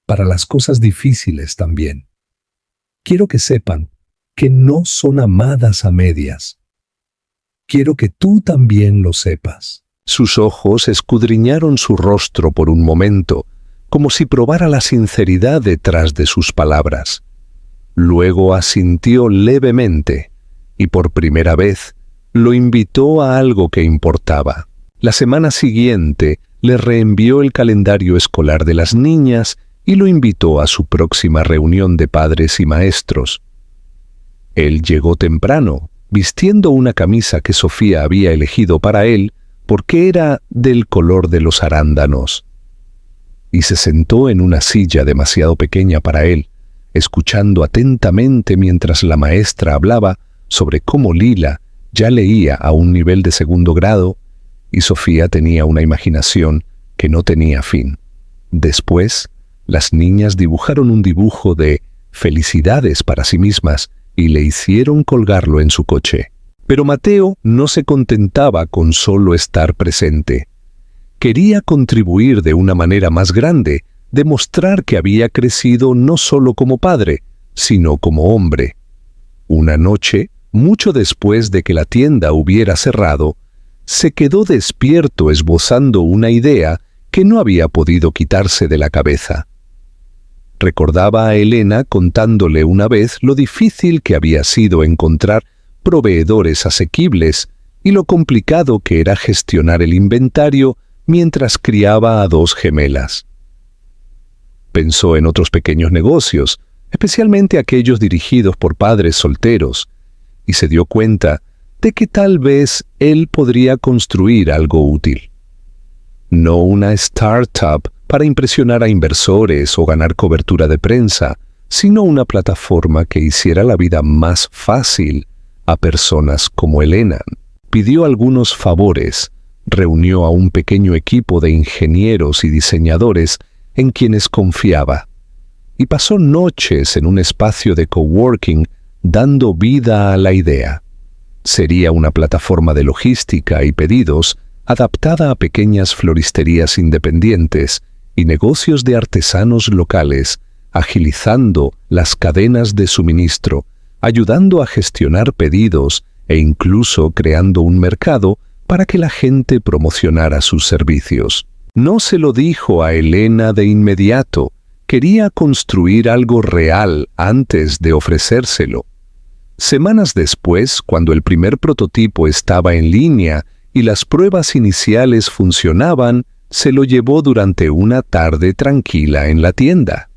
para las cosas difíciles también. Quiero que sepan que no son amadas a medias. Quiero que tú también lo sepas. Sus ojos escudriñaron su rostro por un momento, como si probara la sinceridad detrás de sus palabras. Luego asintió levemente, y por primera vez lo invitó a algo que importaba. La semana siguiente le reenvió el calendario escolar de las niñas y lo invitó a su próxima reunión de padres y maestros. Él llegó temprano, vistiendo una camisa que Sofía había elegido para él porque era del color de los arándanos. Y se sentó en una silla demasiado pequeña para él, escuchando atentamente mientras la maestra hablaba sobre cómo Lila ya leía a un nivel de segundo grado y Sofía tenía una imaginación que no tenía fin. Después, las niñas dibujaron un dibujo de felicidades para sí mismas y le hicieron colgarlo en su coche. Pero Mateo no se contentaba con solo estar presente. Quería contribuir de una manera más grande, demostrar que había crecido no solo como padre, sino como hombre. Una noche, mucho después de que la tienda hubiera cerrado, se quedó despierto esbozando una idea que no había podido quitarse de la cabeza. Recordaba a Elena contándole una vez lo difícil que había sido encontrar proveedores asequibles y lo complicado que era gestionar el inventario mientras criaba a 2 gemelas. Pensó en otros pequeños negocios, especialmente aquellos dirigidos por padres solteros, y se dio cuenta de que tal vez él podría construir algo útil. No una startup para impresionar a inversores o ganar cobertura de prensa, sino una plataforma que hiciera la vida más fácil a personas como Elena. Pidió algunos favores, reunió a un pequeño equipo de ingenieros y diseñadores en quienes confiaba, y pasó noches en un espacio de coworking dando vida a la idea. Sería una plataforma de logística y pedidos adaptada a pequeñas floristerías independientes y negocios de artesanos locales, agilizando las cadenas de suministro, ayudando a gestionar pedidos e incluso creando un mercado para que la gente promocionara sus servicios. No se lo dijo a Elena de inmediato. Quería construir algo real antes de ofrecérselo. Semanas después, cuando el primer prototipo estaba en línea y las pruebas iniciales funcionaban, se lo llevó durante una tarde tranquila en la tienda.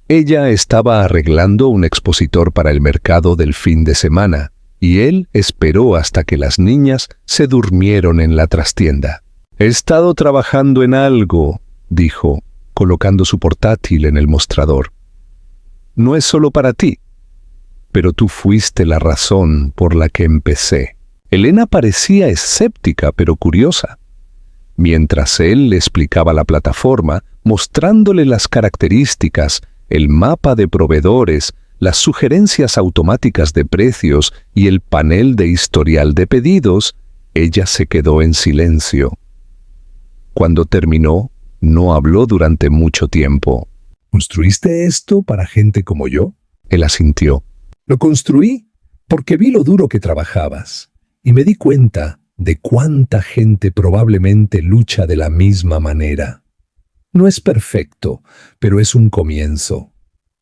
Ella estaba arreglando un expositor para el mercado del fin de semana, y él esperó hasta que las niñas se durmieron en la trastienda. «He estado trabajando en algo», dijo, colocando su portátil en el mostrador. «No es solo para ti, pero tú fuiste la razón por la que empecé». Elena parecía escéptica pero curiosa. Mientras él le explicaba la plataforma, mostrándole las características, el mapa de proveedores, las sugerencias automáticas de precios y el panel de historial de pedidos, ella se quedó en silencio. Cuando terminó, no habló durante mucho tiempo. ¿Construiste esto para gente como yo? Él asintió. Lo construí porque vi lo duro que trabajabas y me di cuenta de cuánta gente probablemente lucha de la misma manera. No es perfecto, pero es un comienzo.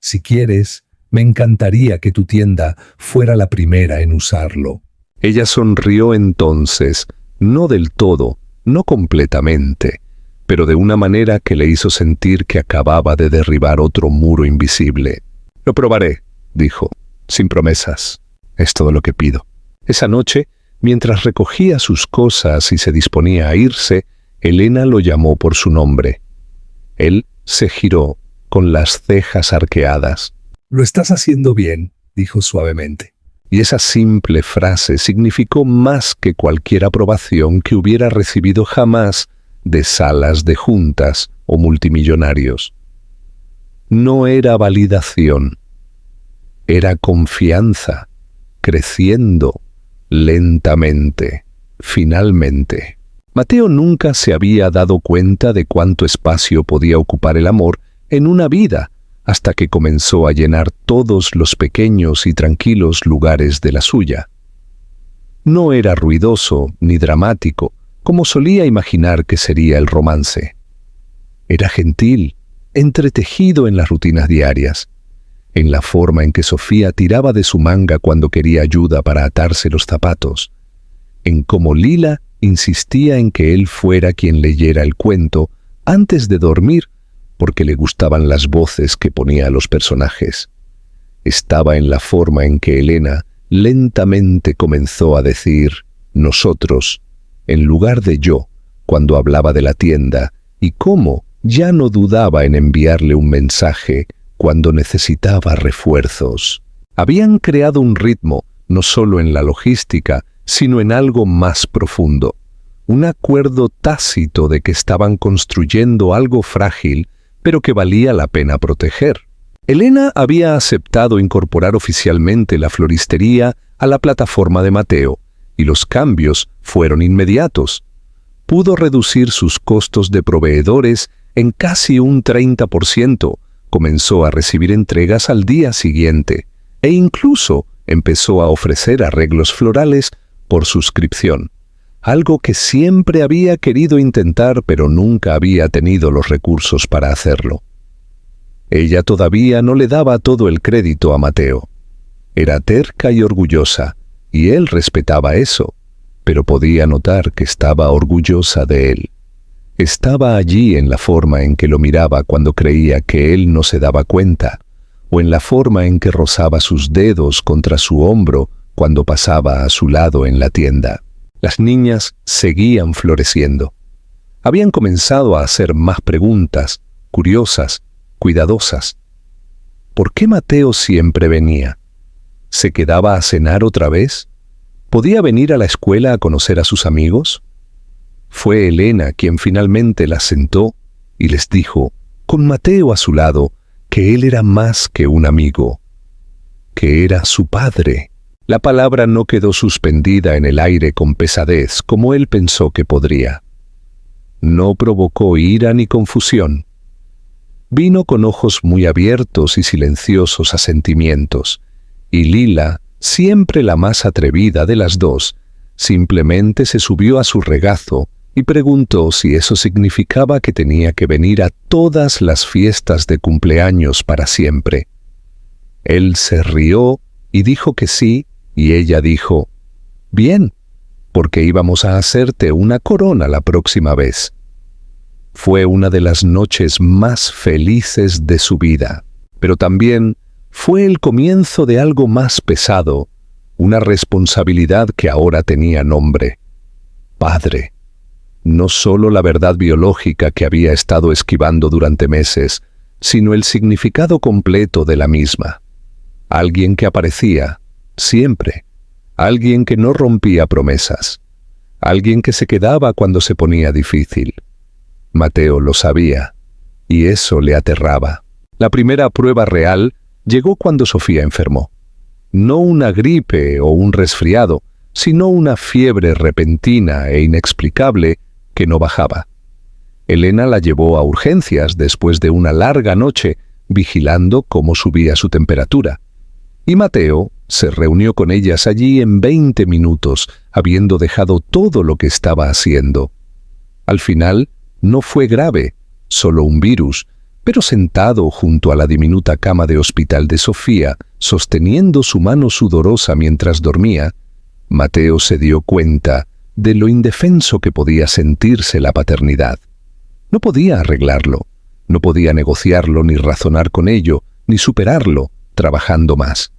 Si quieres, me encantaría que tu tienda fuera la primera en usarlo. Ella sonrió entonces, no del todo, no completamente, pero de una manera que le hizo sentir que acababa de derribar otro muro invisible. «Lo probaré», dijo, sin promesas. «Es todo lo que pido». Esa noche, mientras recogía sus cosas y se disponía a irse, Elena lo llamó por su nombre. Él se giró con las cejas arqueadas. «Lo estás haciendo bien», dijo suavemente. Y esa simple frase significó más que cualquier aprobación que hubiera recibido jamás de salas de juntas o multimillonarios. No era validación, era confianza, creciendo lentamente, finalmente. Mateo nunca se había dado cuenta de cuánto espacio podía ocupar el amor en una vida, hasta que comenzó a llenar todos los pequeños y tranquilos lugares de la suya. No era ruidoso ni dramático, como solía imaginar que sería el romance. Era gentil, entretejido en las rutinas diarias, en la forma en que Sofía tiraba de su manga cuando quería ayuda para atarse los zapatos, en cómo Lila insistía en que él fuera quien leyera el cuento antes de dormir porque le gustaban las voces que ponía a los personajes. Estaba en la forma en que Elena lentamente comenzó a decir «nosotros» en lugar de «yo» cuando hablaba de la tienda, y cómo ya no dudaba en enviarle un mensaje cuando necesitaba refuerzos. Habían creado un ritmo, no solo en la logística, sino en algo más profundo. Un acuerdo tácito de que estaban construyendo algo frágil, pero que valía la pena proteger. Elena había aceptado incorporar oficialmente la floristería a la plataforma de Mateo, y los cambios fueron inmediatos. Pudo reducir sus costos de proveedores en casi un 30%, comenzó a recibir entregas al día siguiente, e incluso empezó a ofrecer arreglos florales por suscripción, algo que siempre había querido intentar pero nunca había tenido los recursos para hacerlo. Ella todavía no le daba todo el crédito a Mateo. Era terca y orgullosa, y él respetaba eso, pero podía notar que estaba orgullosa de él. Estaba allí en la forma en que lo miraba cuando creía que él no se daba cuenta, o en la forma en que rozaba sus dedos contra su hombro cuando pasaba a su lado en la tienda. Las niñas seguían floreciendo. Habían comenzado a hacer más preguntas, curiosas, cuidadosas. ¿Por qué Mateo siempre venía? ¿Se quedaba a cenar otra vez? ¿Podía venir a la escuela a conocer a sus amigos? Fue Elena quien finalmente las sentó y les dijo, con Mateo a su lado, que él era más que un amigo, que era su padre. La palabra no quedó suspendida en el aire con pesadez como él pensó que podría. No provocó ira ni confusión. Vino con ojos muy abiertos y silenciosos asentimientos, y Lila, siempre la más atrevida de las dos, simplemente se subió a su regazo y preguntó si eso significaba que tenía que venir a todas las fiestas de cumpleaños para siempre. Él se rió y dijo que sí, y ella dijo, «Bien, porque íbamos a hacerte una corona la próxima vez». Fue una de las noches más felices de su vida, pero también fue el comienzo de algo más pesado, una responsabilidad que ahora tenía nombre. Padre. No solo la verdad biológica que había estado esquivando durante meses, sino el significado completo de la misma. Alguien que aparecía, siempre. Alguien que no rompía promesas. Alguien que se quedaba cuando se ponía difícil. Mateo lo sabía, y eso le aterraba. La primera prueba real llegó cuando Sofía enfermó. No una gripe o un resfriado, sino una fiebre repentina e inexplicable que no bajaba. Elena la llevó a urgencias después de una larga noche vigilando cómo subía su temperatura. Y Mateo se reunió con ellas allí en 20 minutos, habiendo dejado todo lo que estaba haciendo. Al final, no fue grave, solo un virus, pero sentado junto a la diminuta cama de hospital de Sofía, sosteniendo su mano sudorosa mientras dormía, Mateo se dio cuenta de lo indefenso que podía sentirse la paternidad. No podía arreglarlo, no podía negociarlo ni razonar con ello, ni superarlo, trabajando más.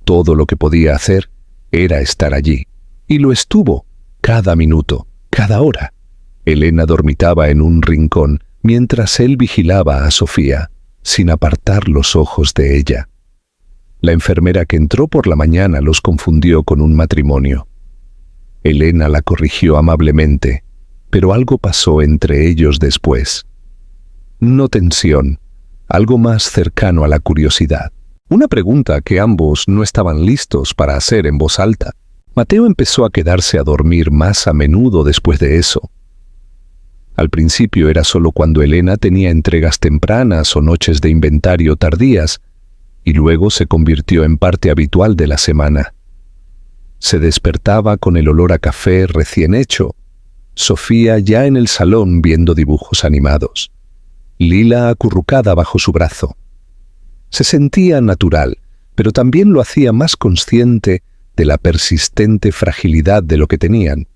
Todo lo que podía hacer era estar allí, y lo estuvo, cada minuto, cada hora. Elena dormitaba en un rincón mientras él vigilaba a Sofía, sin apartar los ojos de ella. La enfermera que entró por la mañana los confundió con un matrimonio. Elena la corrigió amablemente, pero algo pasó entre ellos después. No tensión, algo más cercano a la curiosidad. Una pregunta que ambos no estaban listos para hacer en voz alta. Mateo empezó a quedarse a dormir más a menudo después de eso. Al principio era solo cuando Elena tenía entregas tempranas o noches de inventario tardías, y luego se convirtió en parte habitual de la semana. Se despertaba con el olor a café recién hecho, Sofía ya en el salón viendo dibujos animados, Lila acurrucada bajo su brazo. Se sentía natural, pero también lo hacía más consciente de la persistente fragilidad de lo que tenían.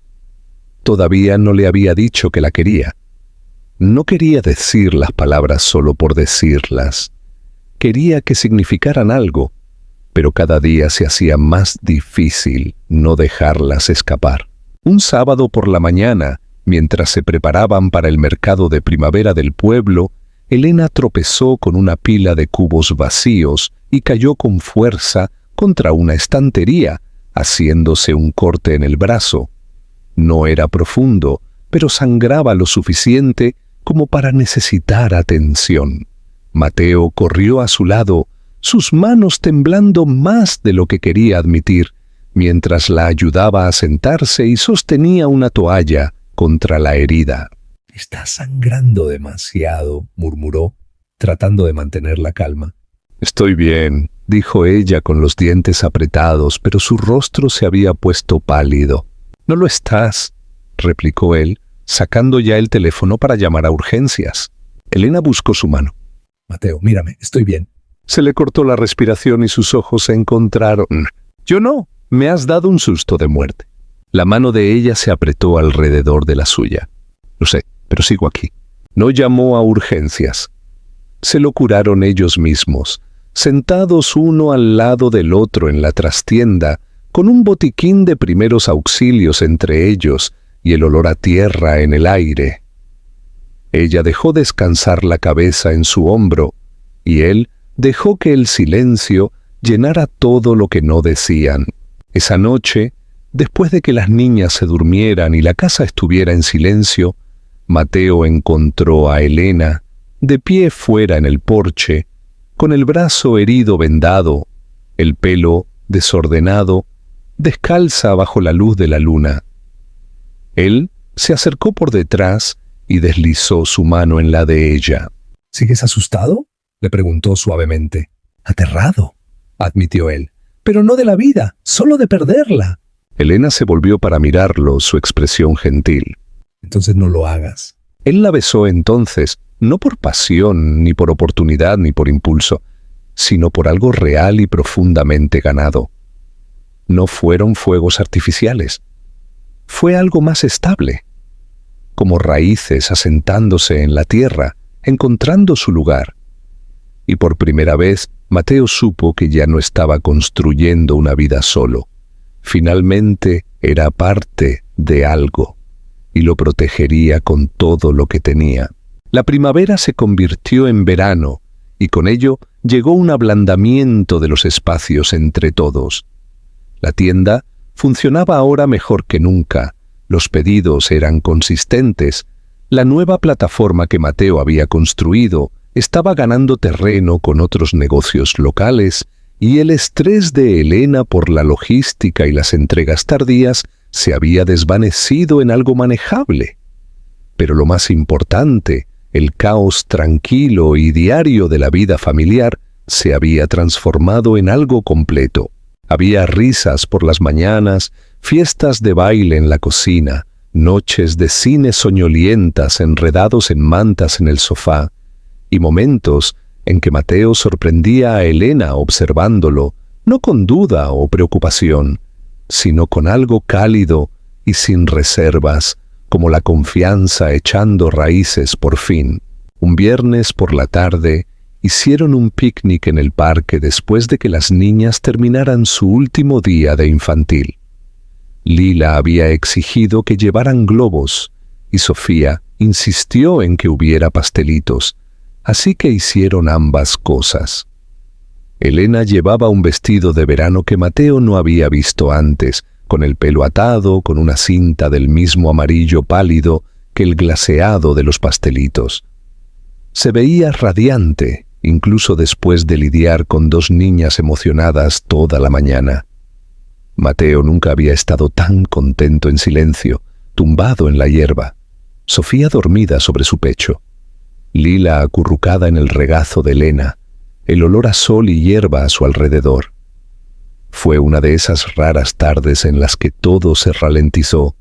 Todavía no le había dicho que la quería. No quería decir las palabras solo por decirlas. Quería que significaran algo, pero cada día se hacía más difícil no dejarlas escapar. Un sábado por la mañana, mientras se preparaban para el mercado de primavera del pueblo, Elena tropezó con una pila de cubos vacíos y cayó con fuerza contra una estantería, haciéndose un corte en el brazo. No era profundo, pero sangraba lo suficiente como para necesitar atención. Mateo corrió a su lado, sus manos temblando más de lo que quería admitir, mientras la ayudaba a sentarse y sostenía una toalla contra la herida. «Está sangrando demasiado», murmuró, tratando de mantener la calma. «Estoy bien», dijo ella con los dientes apretados, pero su rostro se había puesto pálido. «No lo estás», replicó él, sacando ya el teléfono para llamar a urgencias. Elena buscó su mano. «Mateo, mírame, estoy bien». Se le cortó la respiración y sus ojos se encontraron. «Yo no, me has dado un susto de muerte». La mano de ella se apretó alrededor de la suya. «Lo sé, pero sigo aquí». No llamó a urgencias. Se lo curaron ellos mismos, sentados uno al lado del otro en la trastienda, con un botiquín de primeros auxilios entre ellos y el olor a tierra en el aire. Ella dejó descansar la cabeza en su hombro, y él dejó que el silencio llenara todo lo que no decían. Esa noche, después de que las niñas se durmieran y la casa estuviera en silencio, Mateo encontró a Elena, de pie fuera en el porche, con el brazo herido vendado, el pelo desordenado, descalza bajo la luz de la luna. Él se acercó por detrás y deslizó su mano en la de ella. «¿Sigues asustado?», le preguntó suavemente. «Aterrado», admitió él. «Pero no de la vida, solo de perderla». Elena se volvió para mirarlo, su expresión gentil. «Entonces no lo hagas». Él la besó entonces, no por pasión, ni por oportunidad, ni por impulso, sino por algo real y profundamente ganado. No fueron fuegos artificiales. Fue algo más estable, como raíces asentándose en la tierra, encontrando su lugar. Y por primera vez, Mateo supo que ya no estaba construyendo una vida solo. Finalmente era parte de algo, y lo protegería con todo lo que tenía. La primavera se convirtió en verano, y con ello llegó un ablandamiento de los espacios entre todos. La tienda funcionaba ahora mejor que nunca, los pedidos eran consistentes, la nueva plataforma que Mateo había construido estaba ganando terreno con otros negocios locales, y el estrés de Elena por la logística y las entregas tardías se había desvanecido en algo manejable. Pero lo más importante, el caos tranquilo y diario de la vida familiar, se había transformado en algo completo. Había risas por las mañanas, fiestas de baile en la cocina, noches de cine soñolientas enredados en mantas en el sofá, y momentos en que Mateo sorprendía a Elena observándolo, no con duda o preocupación, sino con algo cálido y sin reservas, como la confianza echando raíces por fin. Un viernes por la tarde, hicieron un picnic en el parque después de que las niñas terminaran su último día de infantil. Lila había exigido que llevaran globos, y Sofía insistió en que hubiera pastelitos, así que hicieron ambas cosas. Elena llevaba un vestido de verano que Mateo no había visto antes, con el pelo atado, con una cinta del mismo amarillo pálido que el glaseado de los pastelitos. Se veía radiante, incluso después de lidiar con dos niñas emocionadas toda la mañana. Mateo nunca había estado tan contento en silencio, tumbado en la hierba. Sofía dormida sobre su pecho, Lila acurrucada en el regazo de Elena, el olor a sol y hierba a su alrededor. Fue una de esas raras tardes en las que todo se ralentizó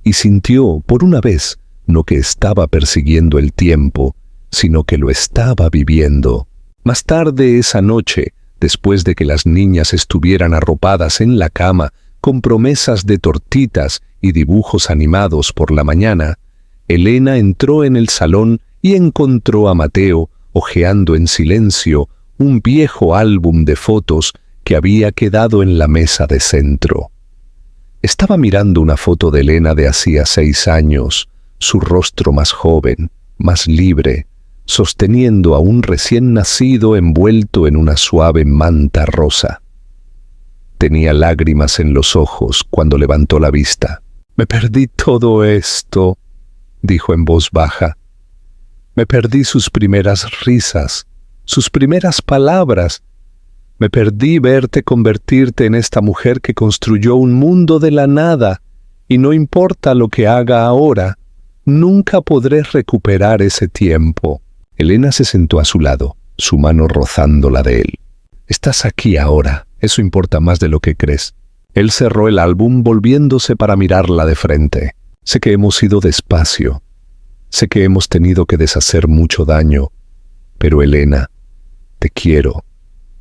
y sintió, por una vez, no que estaba persiguiendo el tiempo, sino que lo estaba viviendo. Más tarde esa noche, después de que las niñas estuvieran arropadas en la cama con promesas de tortitas y dibujos animados por la mañana, Elena entró en el salón y encontró a Mateo hojeando en silencio un viejo álbum de fotos que había quedado en la mesa de centro. Estaba mirando una foto de Elena de hacía 6 años, su rostro más joven, más libre, sosteniendo a un recién nacido envuelto en una suave manta rosa. Tenía lágrimas en los ojos cuando levantó la vista. «Me perdí todo esto», dijo en voz baja. «Me perdí sus primeras risas, sus primeras palabras. Me perdí verte convertirte en esta mujer que construyó un mundo de la nada, y no importa lo que haga ahora, nunca podré recuperar ese tiempo». Elena se sentó a su lado, su mano rozando la de él. «Estás aquí ahora, eso importa más de lo que crees». Él cerró el álbum volviéndose para mirarla de frente. «Sé que hemos ido despacio. Sé que hemos tenido que deshacer mucho daño. Pero Elena, te quiero.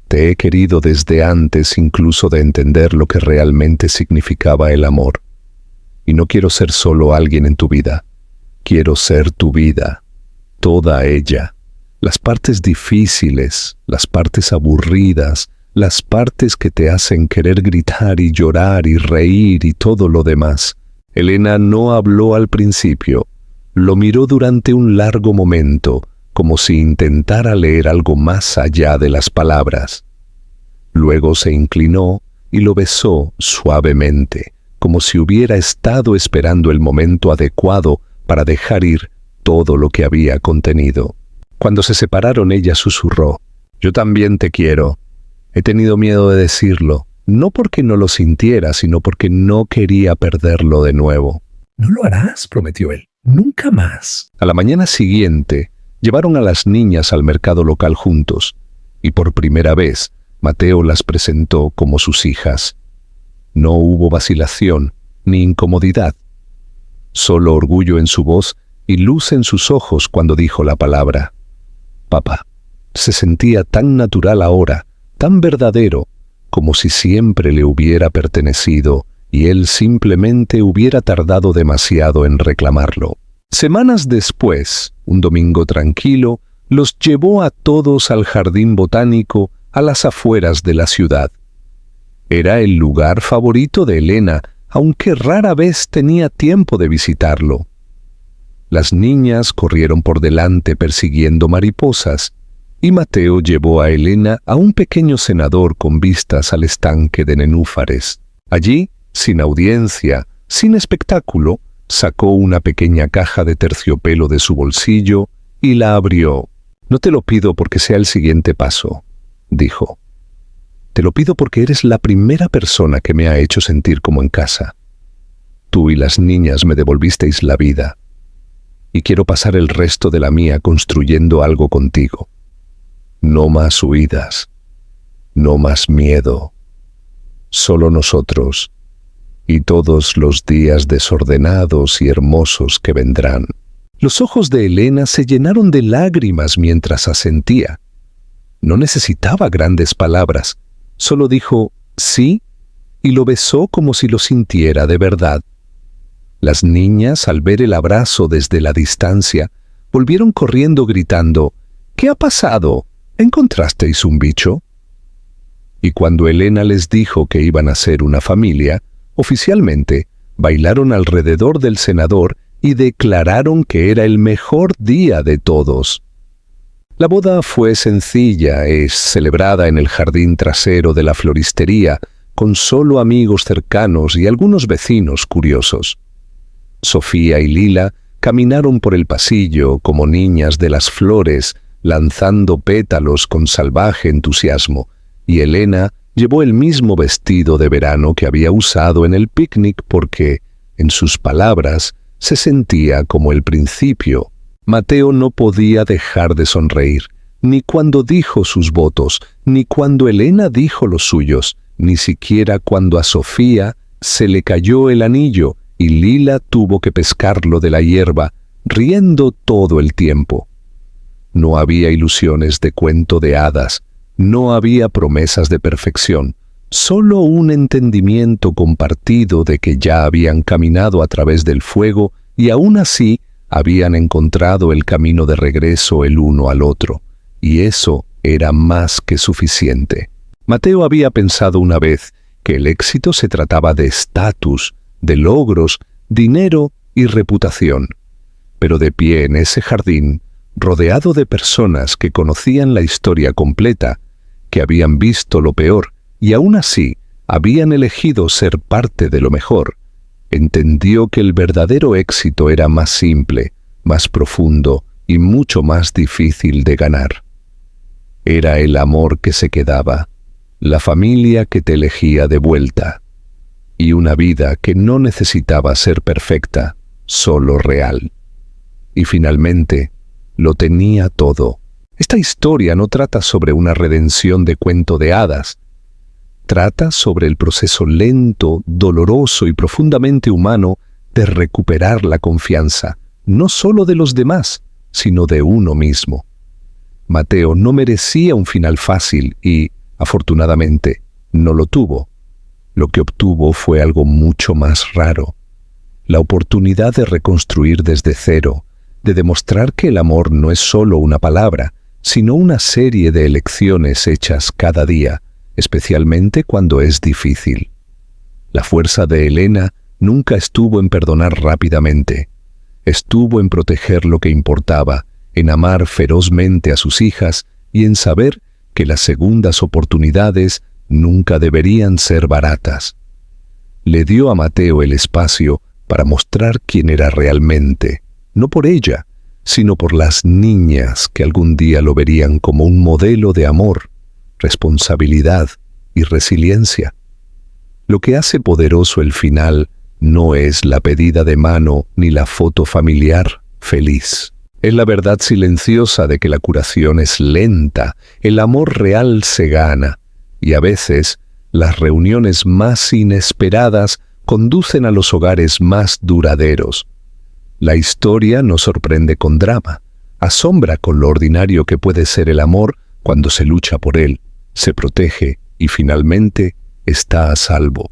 Te he querido desde antes incluso de entender lo que realmente significaba el amor. Y no quiero ser solo alguien en tu vida. Quiero ser tu vida. Toda ella. Las partes difíciles, las partes aburridas, las partes que te hacen querer gritar y llorar y reír y todo lo demás». Elena no habló al principio. Lo miró durante un largo momento, como si intentara leer algo más allá de las palabras. Luego se inclinó y lo besó suavemente, como si hubiera estado esperando el momento adecuado para dejar ir todo lo que había contenido. Cuando se separaron, ella susurró: «Yo también te quiero. He tenido miedo de decirlo, no porque no lo sintiera, sino porque no quería perderlo de nuevo». «No lo harás», prometió él. «Nunca más». A la mañana siguiente, llevaron a las niñas al mercado local juntos, y por primera vez, Mateo las presentó como sus hijas. No hubo vacilación ni incomodidad, solo orgullo en su voz y luz en sus ojos cuando dijo la palabra «papá». Se sentía tan natural ahora, tan verdadero, como si siempre le hubiera pertenecido y él simplemente hubiera tardado demasiado en reclamarlo. Semanas después, un domingo tranquilo, los llevó a todos al jardín botánico a las afueras de la ciudad. Era el lugar favorito de Elena, aunque rara vez tenía tiempo de visitarlo. Las niñas corrieron por delante persiguiendo mariposas, y Mateo llevó a Elena a un pequeño cenador con vistas al estanque de nenúfares. Allí, sin audiencia, sin espectáculo, sacó una pequeña caja de terciopelo de su bolsillo y la abrió. «No te lo pido porque sea el siguiente paso», dijo. «Te lo pido porque eres la primera persona que me ha hecho sentir como en casa. Tú y las niñas me devolvisteis la vida, y quiero pasar el resto de la mía construyendo algo contigo. No más huidas, no más miedo. Solo nosotros y todos los días desordenados y hermosos que vendrán». Los ojos de Elena se llenaron de lágrimas mientras asentía. No necesitaba grandes palabras, solo dijo «sí» y lo besó como si lo sintiera de verdad. Las niñas, al ver el abrazo desde la distancia, volvieron corriendo gritando «¿Qué ha pasado? ¿Encontrasteis un bicho?». Y cuando Elena les dijo que iban a ser una familia, oficialmente bailaron alrededor del cenador y declararon que era el mejor día de todos. La boda fue sencilla, celebrada en el jardín trasero de la floristería, con solo amigos cercanos y algunos vecinos curiosos. Sofía y Lila caminaron por el pasillo como niñas de las flores, lanzando pétalos con salvaje entusiasmo, y Elena llevó el mismo vestido de verano que había usado en el picnic porque, en sus palabras, se sentía como el principio. Mateo no podía dejar de sonreír, ni cuando dijo sus votos, ni cuando Elena dijo los suyos, ni siquiera cuando a Sofía se le cayó el anillo y Lila tuvo que pescarlo de la hierba, riendo todo el tiempo. No había ilusiones de cuento de hadas, no había promesas de perfección, solo un entendimiento compartido de que ya habían caminado a través del fuego y aún así habían encontrado el camino de regreso el uno al otro, y eso era más que suficiente. Mateo había pensado una vez que el éxito se trataba de estatus, de logros, dinero y reputación. Pero de pie en ese jardín, rodeado de personas que conocían la historia completa, que habían visto lo peor y aún así habían elegido ser parte de lo mejor, entendió que el verdadero éxito era más simple, más profundo y mucho más difícil de ganar. Era el amor que se quedaba, la familia que te elegía de vuelta, y una vida que no necesitaba ser perfecta, solo real. Y finalmente, lo tenía todo. Esta historia no trata sobre una redención de cuento de hadas. Trata sobre el proceso lento, doloroso y profundamente humano de recuperar la confianza, no solo de los demás, sino de uno mismo. Mateo no merecía un final fácil y, afortunadamente, no lo tuvo. Lo que obtuvo fue algo mucho más raro. La oportunidad de reconstruir desde cero, de demostrar que el amor no es solo una palabra, sino una serie de elecciones hechas cada día, especialmente cuando es difícil. La fuerza de Elena nunca estuvo en perdonar rápidamente. Estuvo en proteger lo que importaba, en amar ferozmente a sus hijas y en saber que las segundas oportunidades nunca deberían ser baratas. Le dio a Mateo el espacio para mostrar quién era realmente, no por ella, sino por las niñas que algún día lo verían como un modelo de amor, responsabilidad y resiliencia. Lo que hace poderoso el final no es la pedida de mano ni la foto familiar feliz. Es la verdad silenciosa de que la curación es lenta, el amor real se gana, y a veces las reuniones más inesperadas conducen a los hogares más duraderos. La historia nos sorprende con drama, asombra con lo ordinario que puede ser el amor cuando se lucha por él, se protege y finalmente está a salvo.